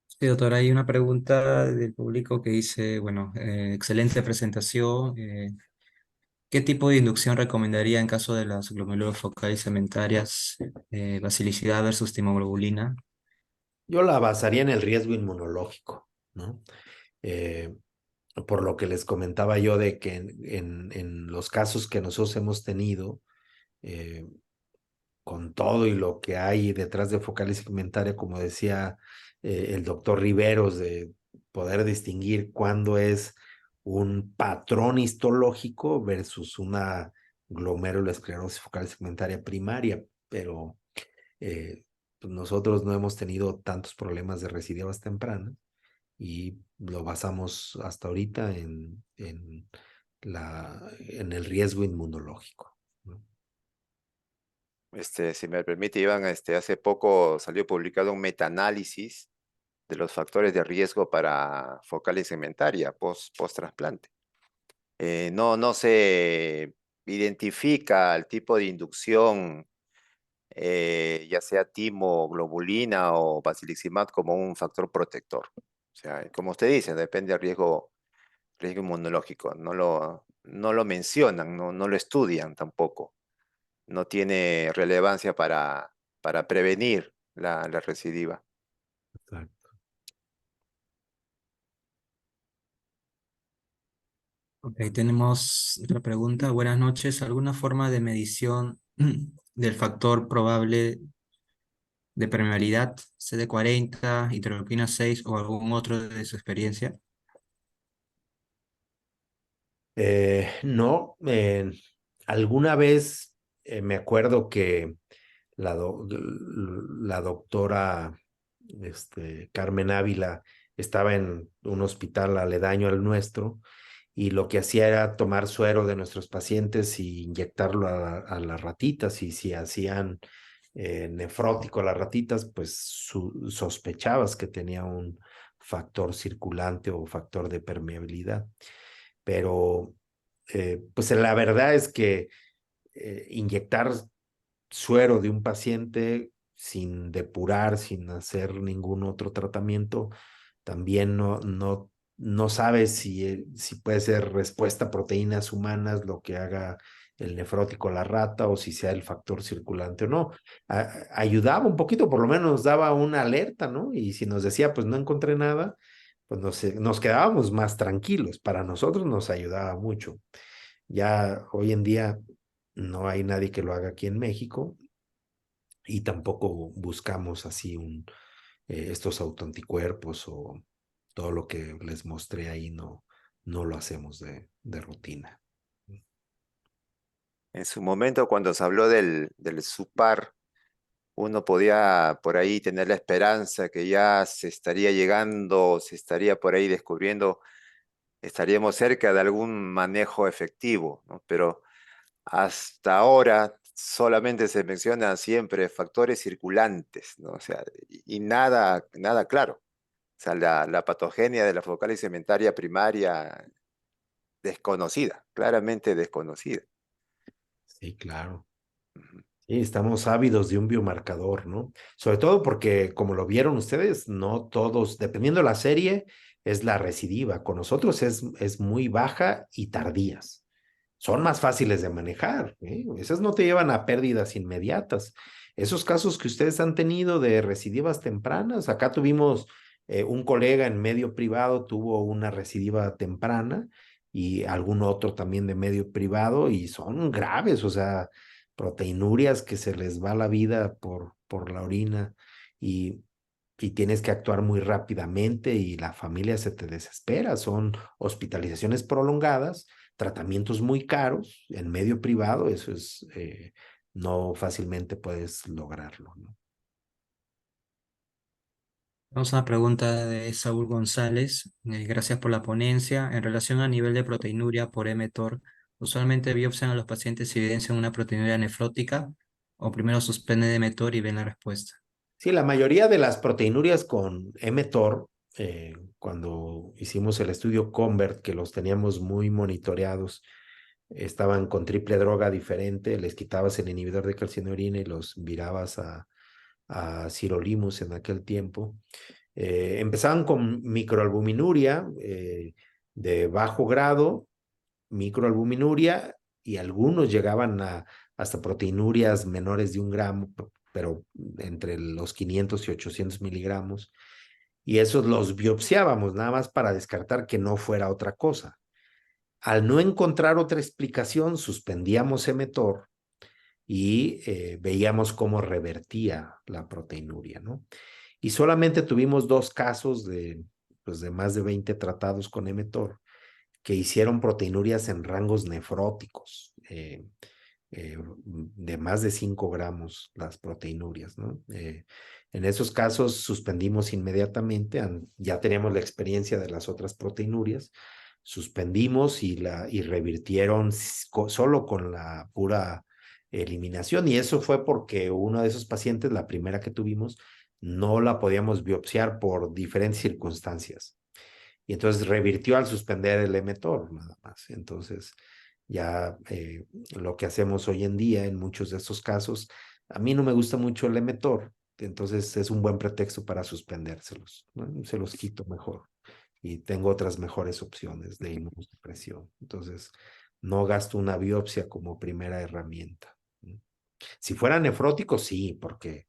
Speaker 1: Sí, doctor, hay una pregunta del público que dice, bueno, excelente presentación. ¿Qué tipo de inducción recomendaría en caso de las glomérulas focales cementarias, basilicidad versus timoglobulina?
Speaker 3: Yo la basaría en el riesgo inmunológico, ¿no? Eh, por lo que les comentaba yo de que en los casos que nosotros hemos tenido, eh, con todo y lo que hay detrás de focal y segmentaria, como decía el doctor Riveros, de poder distinguir cuándo es un patrón histológico versus una glomerulosclerosis focal y segmentaria primaria, pero pues nosotros no hemos tenido tantos problemas de recidivas tempranas y lo basamos hasta ahorita en en el riesgo inmunológico, ¿no?
Speaker 4: Si me permite, Iván, hace poco salió publicado un metaanálisis de los factores de riesgo para focal segmentaria post-trasplante. No se identifica el tipo de inducción, ya sea timoglobulina o basiliximab, como un factor protector. O sea, como usted dice, depende del riesgo inmunológico. No lo mencionan, no lo estudian tampoco. No tiene relevancia para prevenir la recidiva.
Speaker 3: Exacto.
Speaker 1: Ok, tenemos otra pregunta. Buenas noches. ¿Alguna forma de medición del factor probable de permeabilidad, CD40, interleuquina 6 o algún otro de su experiencia?
Speaker 3: No, alguna vez me acuerdo que la doctora Carmen Ávila estaba en un hospital aledaño al nuestro y lo que hacía era tomar suero de nuestros pacientes y inyectarlo a las ratitas, y si hacían nefrótico a las ratitas, pues sospechabas que tenía un factor circulante o factor de permeabilidad. Pero pues la verdad es que inyectar suero de un paciente sin depurar, sin hacer ningún otro tratamiento, también no sabes si puede ser respuesta a proteínas humanas lo que haga el nefrótico a la rata, o si sea el factor circulante o no. Ayudaba un poquito, por lo menos nos daba una alerta, ¿no? Y si nos decía, pues no encontré nada, pues nos quedábamos más tranquilos. Para nosotros nos ayudaba mucho. Ya hoy en día no hay nadie que lo haga aquí en México, y tampoco buscamos así estos autoanticuerpos o todo lo que les mostré ahí, no lo hacemos de rutina.
Speaker 4: En su momento, cuando se habló del SUPAR, uno podía por ahí tener la esperanza que ya se estaría llegando, se estaría por ahí descubriendo, estaríamos cerca de algún manejo efectivo, ¿no? Pero hasta ahora solamente se mencionan siempre factores circulantes, ¿no? O sea, y nada claro. O sea, la patogenia de la focal segmentaria primaria desconocida, claramente desconocida.
Speaker 3: Sí, claro.
Speaker 4: Ujú.
Speaker 3: Sí, estamos ávidos de un biomarcador, ¿no? Sobre todo porque, como lo vieron ustedes, no todos, dependiendo de la serie, es la recidiva. Con nosotros es muy baja y tardías. Son más fáciles de manejar, ¿eh? Esas no te llevan a pérdidas inmediatas. Esos casos que ustedes han tenido de recidivas tempranas, acá tuvimos un colega en medio privado, tuvo una recidiva temprana, y algún otro también de medio privado, y son graves, o sea, proteinurias que se les va la vida por la orina, y, y tienes que actuar muy rápidamente y la familia se te desespera. Son hospitalizaciones prolongadas, tratamientos muy caros en medio privado. Eso no fácilmente puedes lograrlo, ¿no?
Speaker 1: Vamos a una pregunta de Saúl González. Gracias por la ponencia. En relación a nivel de proteinuria por mTOR, ¿usualmente biopsian a los pacientes si evidencian una proteinuria nefrótica o primero suspenden de mTOR y ven la respuesta?
Speaker 3: Sí, la mayoría de las proteinurias con mTOR, cuando hicimos el estudio CONVERT, que los teníamos muy monitoreados, estaban con triple droga diferente, les quitabas el inhibidor de calcineurina y los virabas a sirolimus en aquel tiempo. Empezaban con microalbuminuria de bajo grado, microalbuminuria, y algunos llegaban hasta proteinurias menores de 1 gramo, pero entre los 500 y 800 miligramos, y esos los biopsiábamos nada más para descartar que no fuera otra cosa. Al no encontrar otra explicación, suspendíamos mTOR y veíamos cómo revertía la proteinuria, ¿no? Y solamente tuvimos 2 casos pues, de más de 20 tratados con mTOR que hicieron proteinurias en rangos nefróticos, de más de 5 gramos las proteinurias, ¿no? En esos casos suspendimos inmediatamente, ya teníamos la experiencia de las otras proteinurias, suspendimos y revirtieron solo con la pura eliminación. Y eso fue porque uno de esos pacientes, la primera que tuvimos, no la podíamos biopsiar por diferentes circunstancias. Y entonces revirtió al suspender el emetor, nada más. Entonces, ya lo que hacemos hoy en día en muchos de estos casos, a mí no me gusta mucho el emetor, entonces es un buen pretexto para suspendérselos, ¿no? Se los quito mejor y tengo otras mejores opciones de inmunosupresión. Entonces, no gasto una biopsia como primera herramienta. Si fuera nefrótico, sí, porque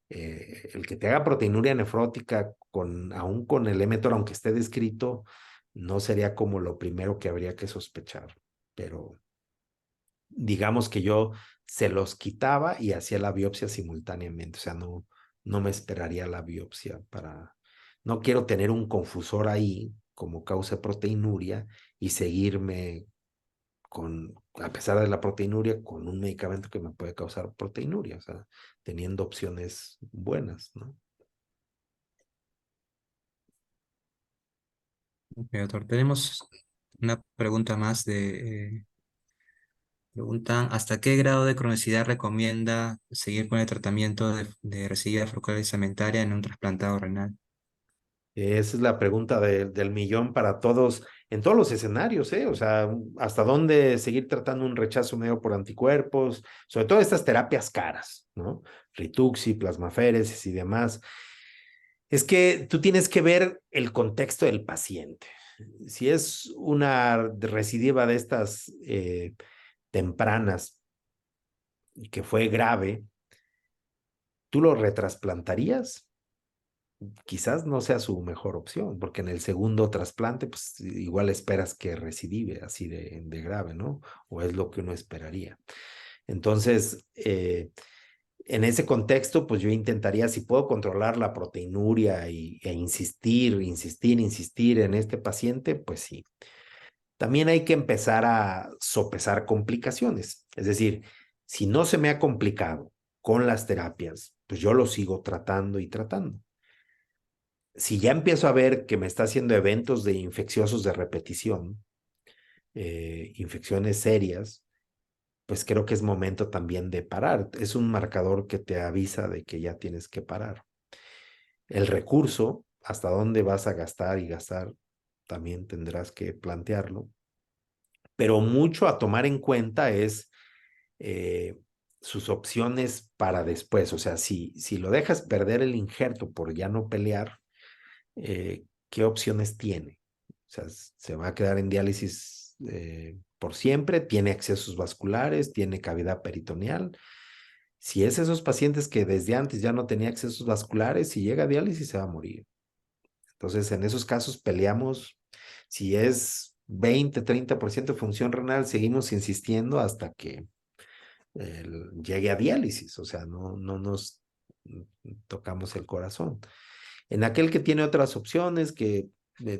Speaker 3: el que te haga proteinuria nefrótica aún con el emetor, aunque esté descrito, no sería como lo primero que habría que sospechar. Pero digamos que yo se los quitaba y hacía la biopsia simultáneamente. O sea, no me esperaría la biopsia para... No quiero tener un confusor ahí como causa de proteinuria y seguirme a pesar de la proteinuria, con un medicamento que me puede causar proteinuria, o sea, teniendo opciones buenas, ¿no?
Speaker 1: Ok, doctor, tenemos una pregunta más preguntan, ¿hasta qué grado de cronicidad recomienda seguir con el tratamiento de residuos focales cementaria en un trasplantado renal?
Speaker 3: Esa es la pregunta del millón para todos, en todos los escenarios, ¿eh? O sea, ¿hasta dónde seguir tratando un rechazo medio por anticuerpos? Sobre todo estas terapias caras, ¿no? Rituxi, plasmaféresis y demás. Es que tú tienes que ver el contexto del paciente. Si es una recidiva de estas tempranas y que fue grave, ¿tú lo retrasplantarías? Quizás no sea su mejor opción, porque en el segundo trasplante, pues igual esperas que recidive así de grave, ¿no? O es lo que uno esperaría. Entonces, en ese contexto, pues yo intentaría, si puedo controlar la proteinuria e insistir en este paciente, pues sí. También hay que empezar a sopesar complicaciones. Es decir, si no se me ha complicado con las terapias, pues yo lo sigo tratando y tratando. Si ya empiezo a ver que me está haciendo eventos de infecciosos de repetición, infecciones serias, pues creo que es momento también de parar. Es un marcador que te avisa de que ya tienes que parar. El recurso, hasta dónde vas a gastar y gastar, también tendrás que plantearlo. Pero mucho a tomar en cuenta es eh, sus opciones para después. O sea, si lo dejas perder el injerto por ya no pelear, ¿qué opciones tiene? O sea, se va a quedar en diálisis por siempre, tiene accesos vasculares, tiene cavidad peritoneal. Si es esos pacientes que desde antes ya no tenía accesos vasculares, si llega a diálisis se va a morir. Entonces, en esos casos peleamos, si es 20-30% de función renal, seguimos insistiendo hasta que llegue a diálisis, o sea, no nos tocamos el corazón. En aquel que tiene otras opciones, que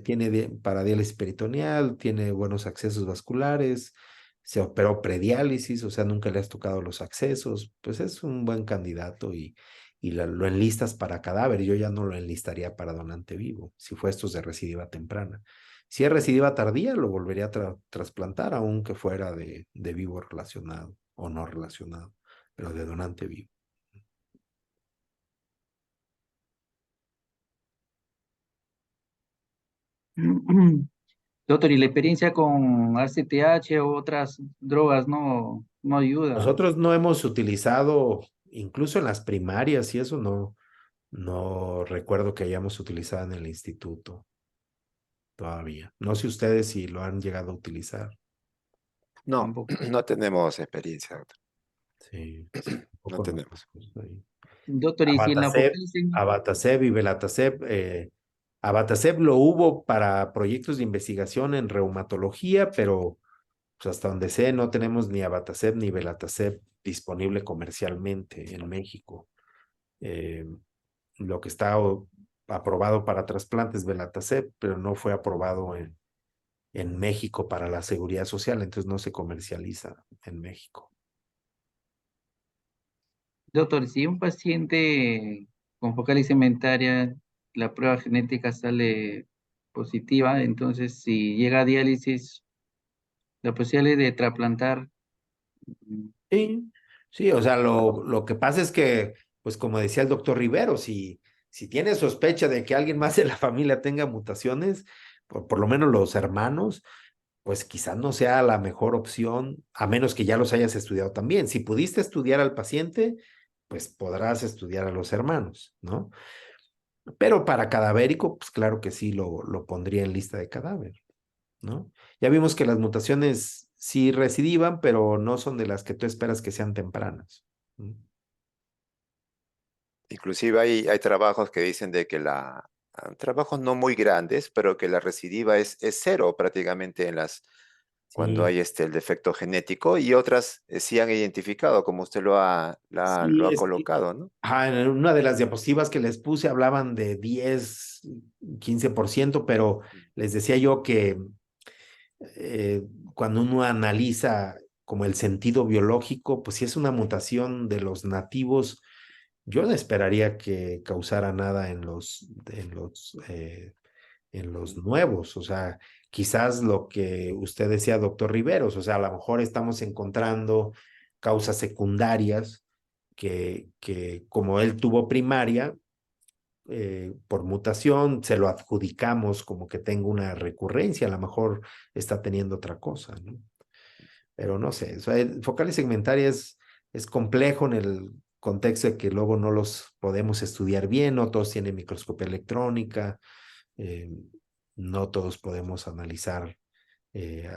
Speaker 3: tiene para diálisis peritoneal, tiene buenos accesos vasculares, se operó prediálisis, o sea, nunca le has tocado los accesos, pues es un buen candidato y lo enlistas para cadáver. Yo ya no lo enlistaría para donante vivo, si fue estos de recidiva temprana. Si es recidiva tardía, lo volvería a trasplantar, aunque fuera de vivo relacionado o no relacionado, pero de donante vivo.
Speaker 2: Doctor, ¿y la experiencia con ACTH o otras drogas no ayuda?
Speaker 3: Nosotros no hemos utilizado, incluso en las primarias y eso no recuerdo que hayamos utilizado en el instituto todavía. No sé ustedes si lo han llegado a utilizar.
Speaker 4: No,
Speaker 2: Tampoco.
Speaker 4: no tenemos experiencia, doctor.
Speaker 3: Sí,
Speaker 4: No
Speaker 3: poco
Speaker 4: tenemos.
Speaker 3: nosotros ahí.
Speaker 2: Doctor, ¿y si en la
Speaker 3: Abatacept,
Speaker 2: apocalipsis?
Speaker 3: Abatacept y Belatacept. Abatacept lo hubo para proyectos de investigación en reumatología, pero pues hasta donde sé no tenemos ni Abatacept ni Belatacept disponible comercialmente en México. Eh, lo que está aprobado para trasplantes Belatacept, pero no fue aprobado en México para la seguridad social, entonces no se comercializa en México.
Speaker 2: Doctor, si un paciente con focal cementaria, la prueba genética sale positiva, entonces si llega a diálisis, la posibilidad de trasplantar, mm,
Speaker 3: Sí, sí, o sea, lo que pasa es que, pues como decía el doctor Rivero, si tienes sospecha de que alguien más de la familia tenga mutaciones, por lo menos los hermanos, pues quizás no sea la mejor opción, a menos que ya los hayas estudiado también. Si pudiste estudiar al paciente, pues podrás estudiar a los hermanos, ¿no? Pero para cadavérico, pues claro que sí lo pondría en lista de cadáver, ¿no? Ya vimos que las mutaciones sí recidivan, pero no son de las que tú esperas que sean tempranas. ¿No?
Speaker 4: Inclusive hay trabajos que dicen de que trabajos no muy grandes, pero que la recidiva es cero prácticamente cuando
Speaker 3: Sí,
Speaker 4: hay el defecto genético y otras sí han identificado, como usted lo
Speaker 3: sí,
Speaker 4: ha
Speaker 3: es que
Speaker 4: colocado, ¿no?
Speaker 3: ajá, en una de las diapositivas que les puse hablaban de 10, 15%, pero les decía yo que cuando uno analiza como el sentido biológico, pues si es una mutación de los nativos, yo no esperaría que causara nada en los nuevos. O sea, quizás lo que usted decía, doctor Riveros, o sea, a lo mejor estamos encontrando causas secundarias que como él tuvo primaria, por mutación, se lo adjudicamos como que tenga una recurrencia, a lo mejor está teniendo otra cosa, ¿no? Pero no sé, o sea, focales segmentarias es complejo en el contexto de que luego no los podemos estudiar bien, no todos tienen microscopía electrónica, eh, no todos podemos analizar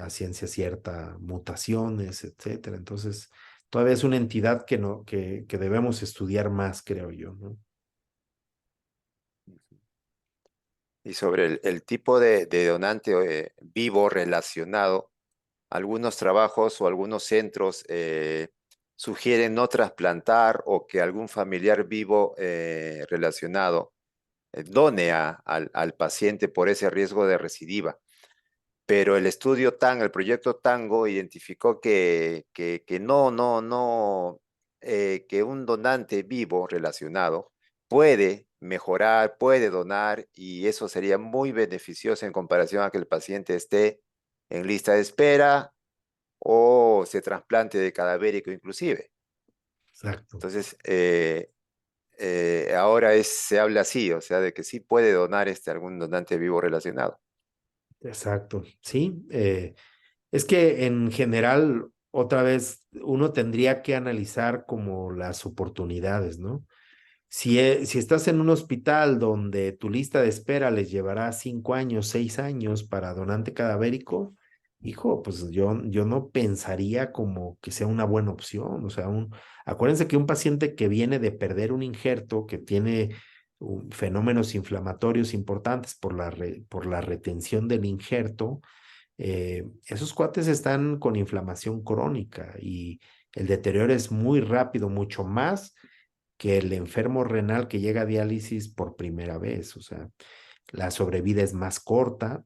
Speaker 3: a ciencia cierta mutaciones, etcétera. Entonces, todavía es una entidad que, no, que debemos estudiar más, creo yo, ¿no?
Speaker 4: Y sobre el tipo de donante vivo relacionado, algunos trabajos o algunos centros sugieren no trasplantar o que algún familiar vivo relacionado done al paciente por ese riesgo de recidiva. Pero el proyecto Tango identificó que no, que un donante vivo relacionado puede mejorar, puede donar y eso sería muy beneficioso en comparación a que el paciente esté en lista de espera o se trasplante de cadavérico inclusive.
Speaker 3: Exacto.
Speaker 4: Entonces, ahora se habla así, o sea, de que sí puede donar algún donante vivo relacionado.
Speaker 3: Exacto, sí. Es que en general, otra vez, uno tendría que analizar como las oportunidades, ¿no? Si estás en un hospital donde tu lista de espera les llevará 5 años, 6 años para donante cadavérico, hijo, pues yo no pensaría como que sea una buena opción. O sea, acuérdense que un paciente que viene de perder un injerto, que tiene fenómenos inflamatorios importantes por la retención del injerto, esos cuates están con inflamación crónica y el deterioro es muy rápido, mucho más que el enfermo renal que llega a diálisis por primera vez. O sea, la sobrevida es más corta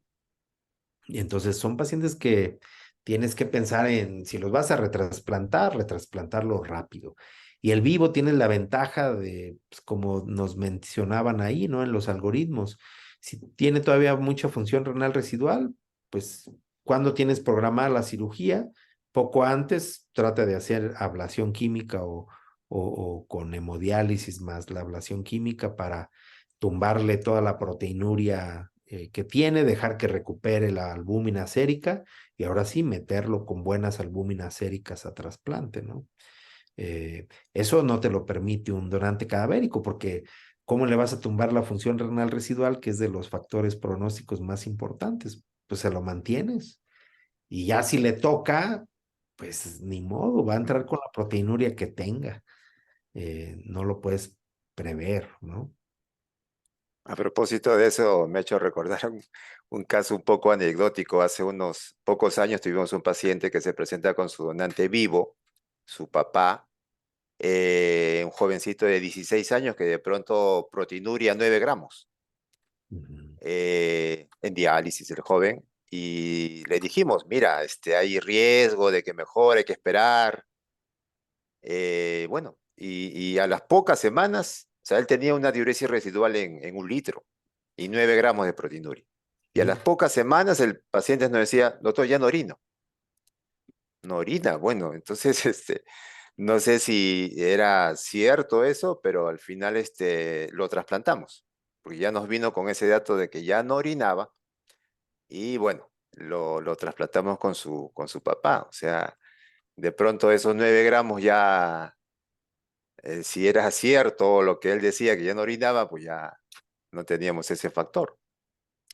Speaker 3: y entonces son pacientes que tienes que pensar en si los vas a retrasplantarlo rápido. Y el vivo tiene la ventaja de, pues, como nos mencionaban ahí, ¿no? En los algoritmos, si tiene todavía mucha función renal residual, pues cuando tienes programada la cirugía, poco antes trata de hacer ablación química o con hemodiálisis más la ablación química para tumbarle toda la proteinuria que tiene, dejar que recupere la albúmina sérica y ahora sí meterlo con buenas albúminas séricas a trasplante, ¿no? Eso no te lo permite un donante cadavérico porque ¿cómo le vas a tumbar la función renal residual, que es de los factores pronósticos más importantes? Pues se lo mantienes. Y ya si le toca, pues ni modo, va a entrar con la proteinuria que tenga. No lo puedes prever, ¿no?
Speaker 4: A propósito de eso, me ha hecho recordar un caso un poco anecdótico. Hace unos pocos años tuvimos un paciente que se presenta con su donante vivo, su papá, un jovencito de 16 años que de pronto proteinuria 9 gramos,
Speaker 3: Ujú.
Speaker 4: en diálisis el joven, y le dijimos, mira, hay riesgo de que mejore, hay que esperar. Bueno, y a las pocas semanas, o sea, él tenía una diuresis residual en 1 litro y 9 gramos de proteinuria. Y a las pocas semanas el paciente nos decía, doctor, ya no orino. No orina, bueno, entonces no sé si era cierto eso, pero al final lo trasplantamos, porque ya nos vino con ese dato de que ya no orinaba y bueno, lo trasplantamos con su papá. O sea, de pronto esos 9 gramos ya, si era cierto lo que él decía que ya no orinaba, pues ya no teníamos ese factor.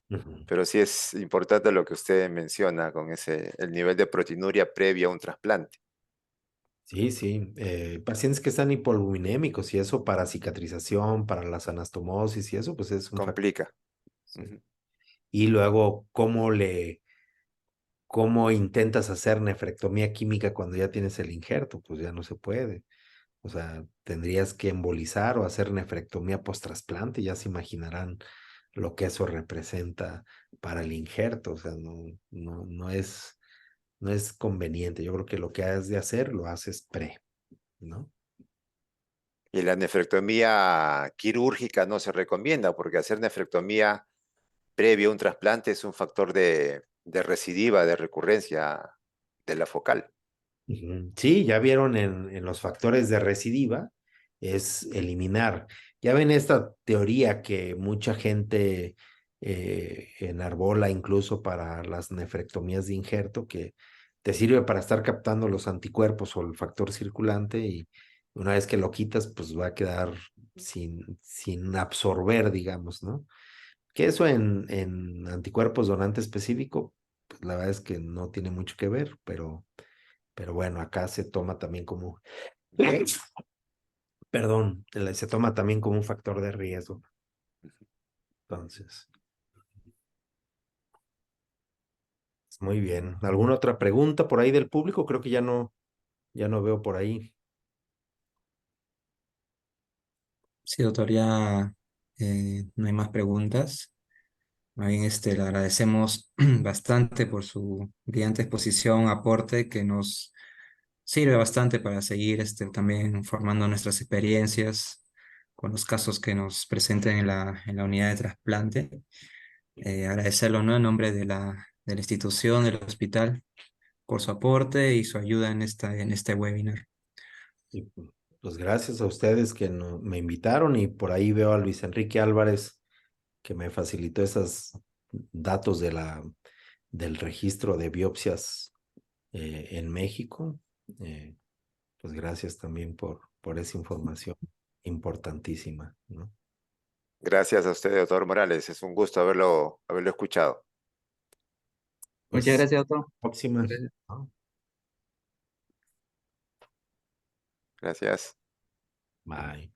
Speaker 3: Ujú.
Speaker 4: Pero sí es importante lo que usted menciona con el nivel de proteinuria previo a un trasplante.
Speaker 3: Sí, sí. Pacientes que están hipoalbuminémicos y eso para cicatrización, para las anastomosis y eso, pues es un factor.
Speaker 4: Complica.
Speaker 3: Sí.
Speaker 4: Ujú.
Speaker 3: Y luego, ¿cómo intentas hacer nefrectomía química cuando ya tienes el injerto? Pues ya no se puede. O sea, tendrías que embolizar o hacer nefrectomía post-trasplante, ya se imaginarán lo que eso representa para el injerto. O sea, no es conveniente. Yo creo que lo que has de hacer, lo haces pre, ¿no?
Speaker 4: Y la nefrectomía quirúrgica no se recomienda porque hacer nefrectomía previo a un trasplante es un factor de recidiva, de recurrencia de la focal.
Speaker 3: Ujú. Sí, ya vieron en los factores de recidiva, es eliminar. Ya ven esta teoría que mucha gente enarbola incluso para las nefrectomías de injerto, que te sirve para estar captando los anticuerpos o el factor circulante y una vez que lo quitas, pues va a quedar sin absorber, digamos, ¿no? Que eso en anticuerpos donante específico, pues la verdad es que no tiene mucho que ver, pero bueno, acá se toma también como, perdón, se toma también como un factor de riesgo. Entonces, muy bien. ¿Alguna otra pregunta por ahí del público? Creo que ya no veo por ahí.
Speaker 1: Sí, doctor, ya no hay más preguntas. Más bien, le agradecemos bastante por su brillante exposición, aporte que nos sirve bastante para seguir también formando nuestras experiencias con los casos que nos presenten en la unidad de trasplante. Agradecerlo, ¿no? En nombre de la institución, del hospital, por su aporte y su ayuda en este webinar.
Speaker 3: Y, pues gracias a ustedes que me invitaron y por ahí veo a Luis Enrique Álvarez que me facilitó esos datos del registro de biopsias en México. Eh, pues gracias también por esa información importantísima, ¿no?
Speaker 4: Gracias a usted, doctor Morales. Es un gusto haberlo escuchado.
Speaker 2: Muchas
Speaker 3: Pues
Speaker 2: gracias, doctor.
Speaker 3: próxima.
Speaker 2: Gracias.
Speaker 3: ¿No?
Speaker 4: Gracias.
Speaker 3: Bye.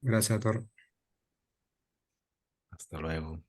Speaker 1: Gracias, doctor.
Speaker 3: Hasta luego.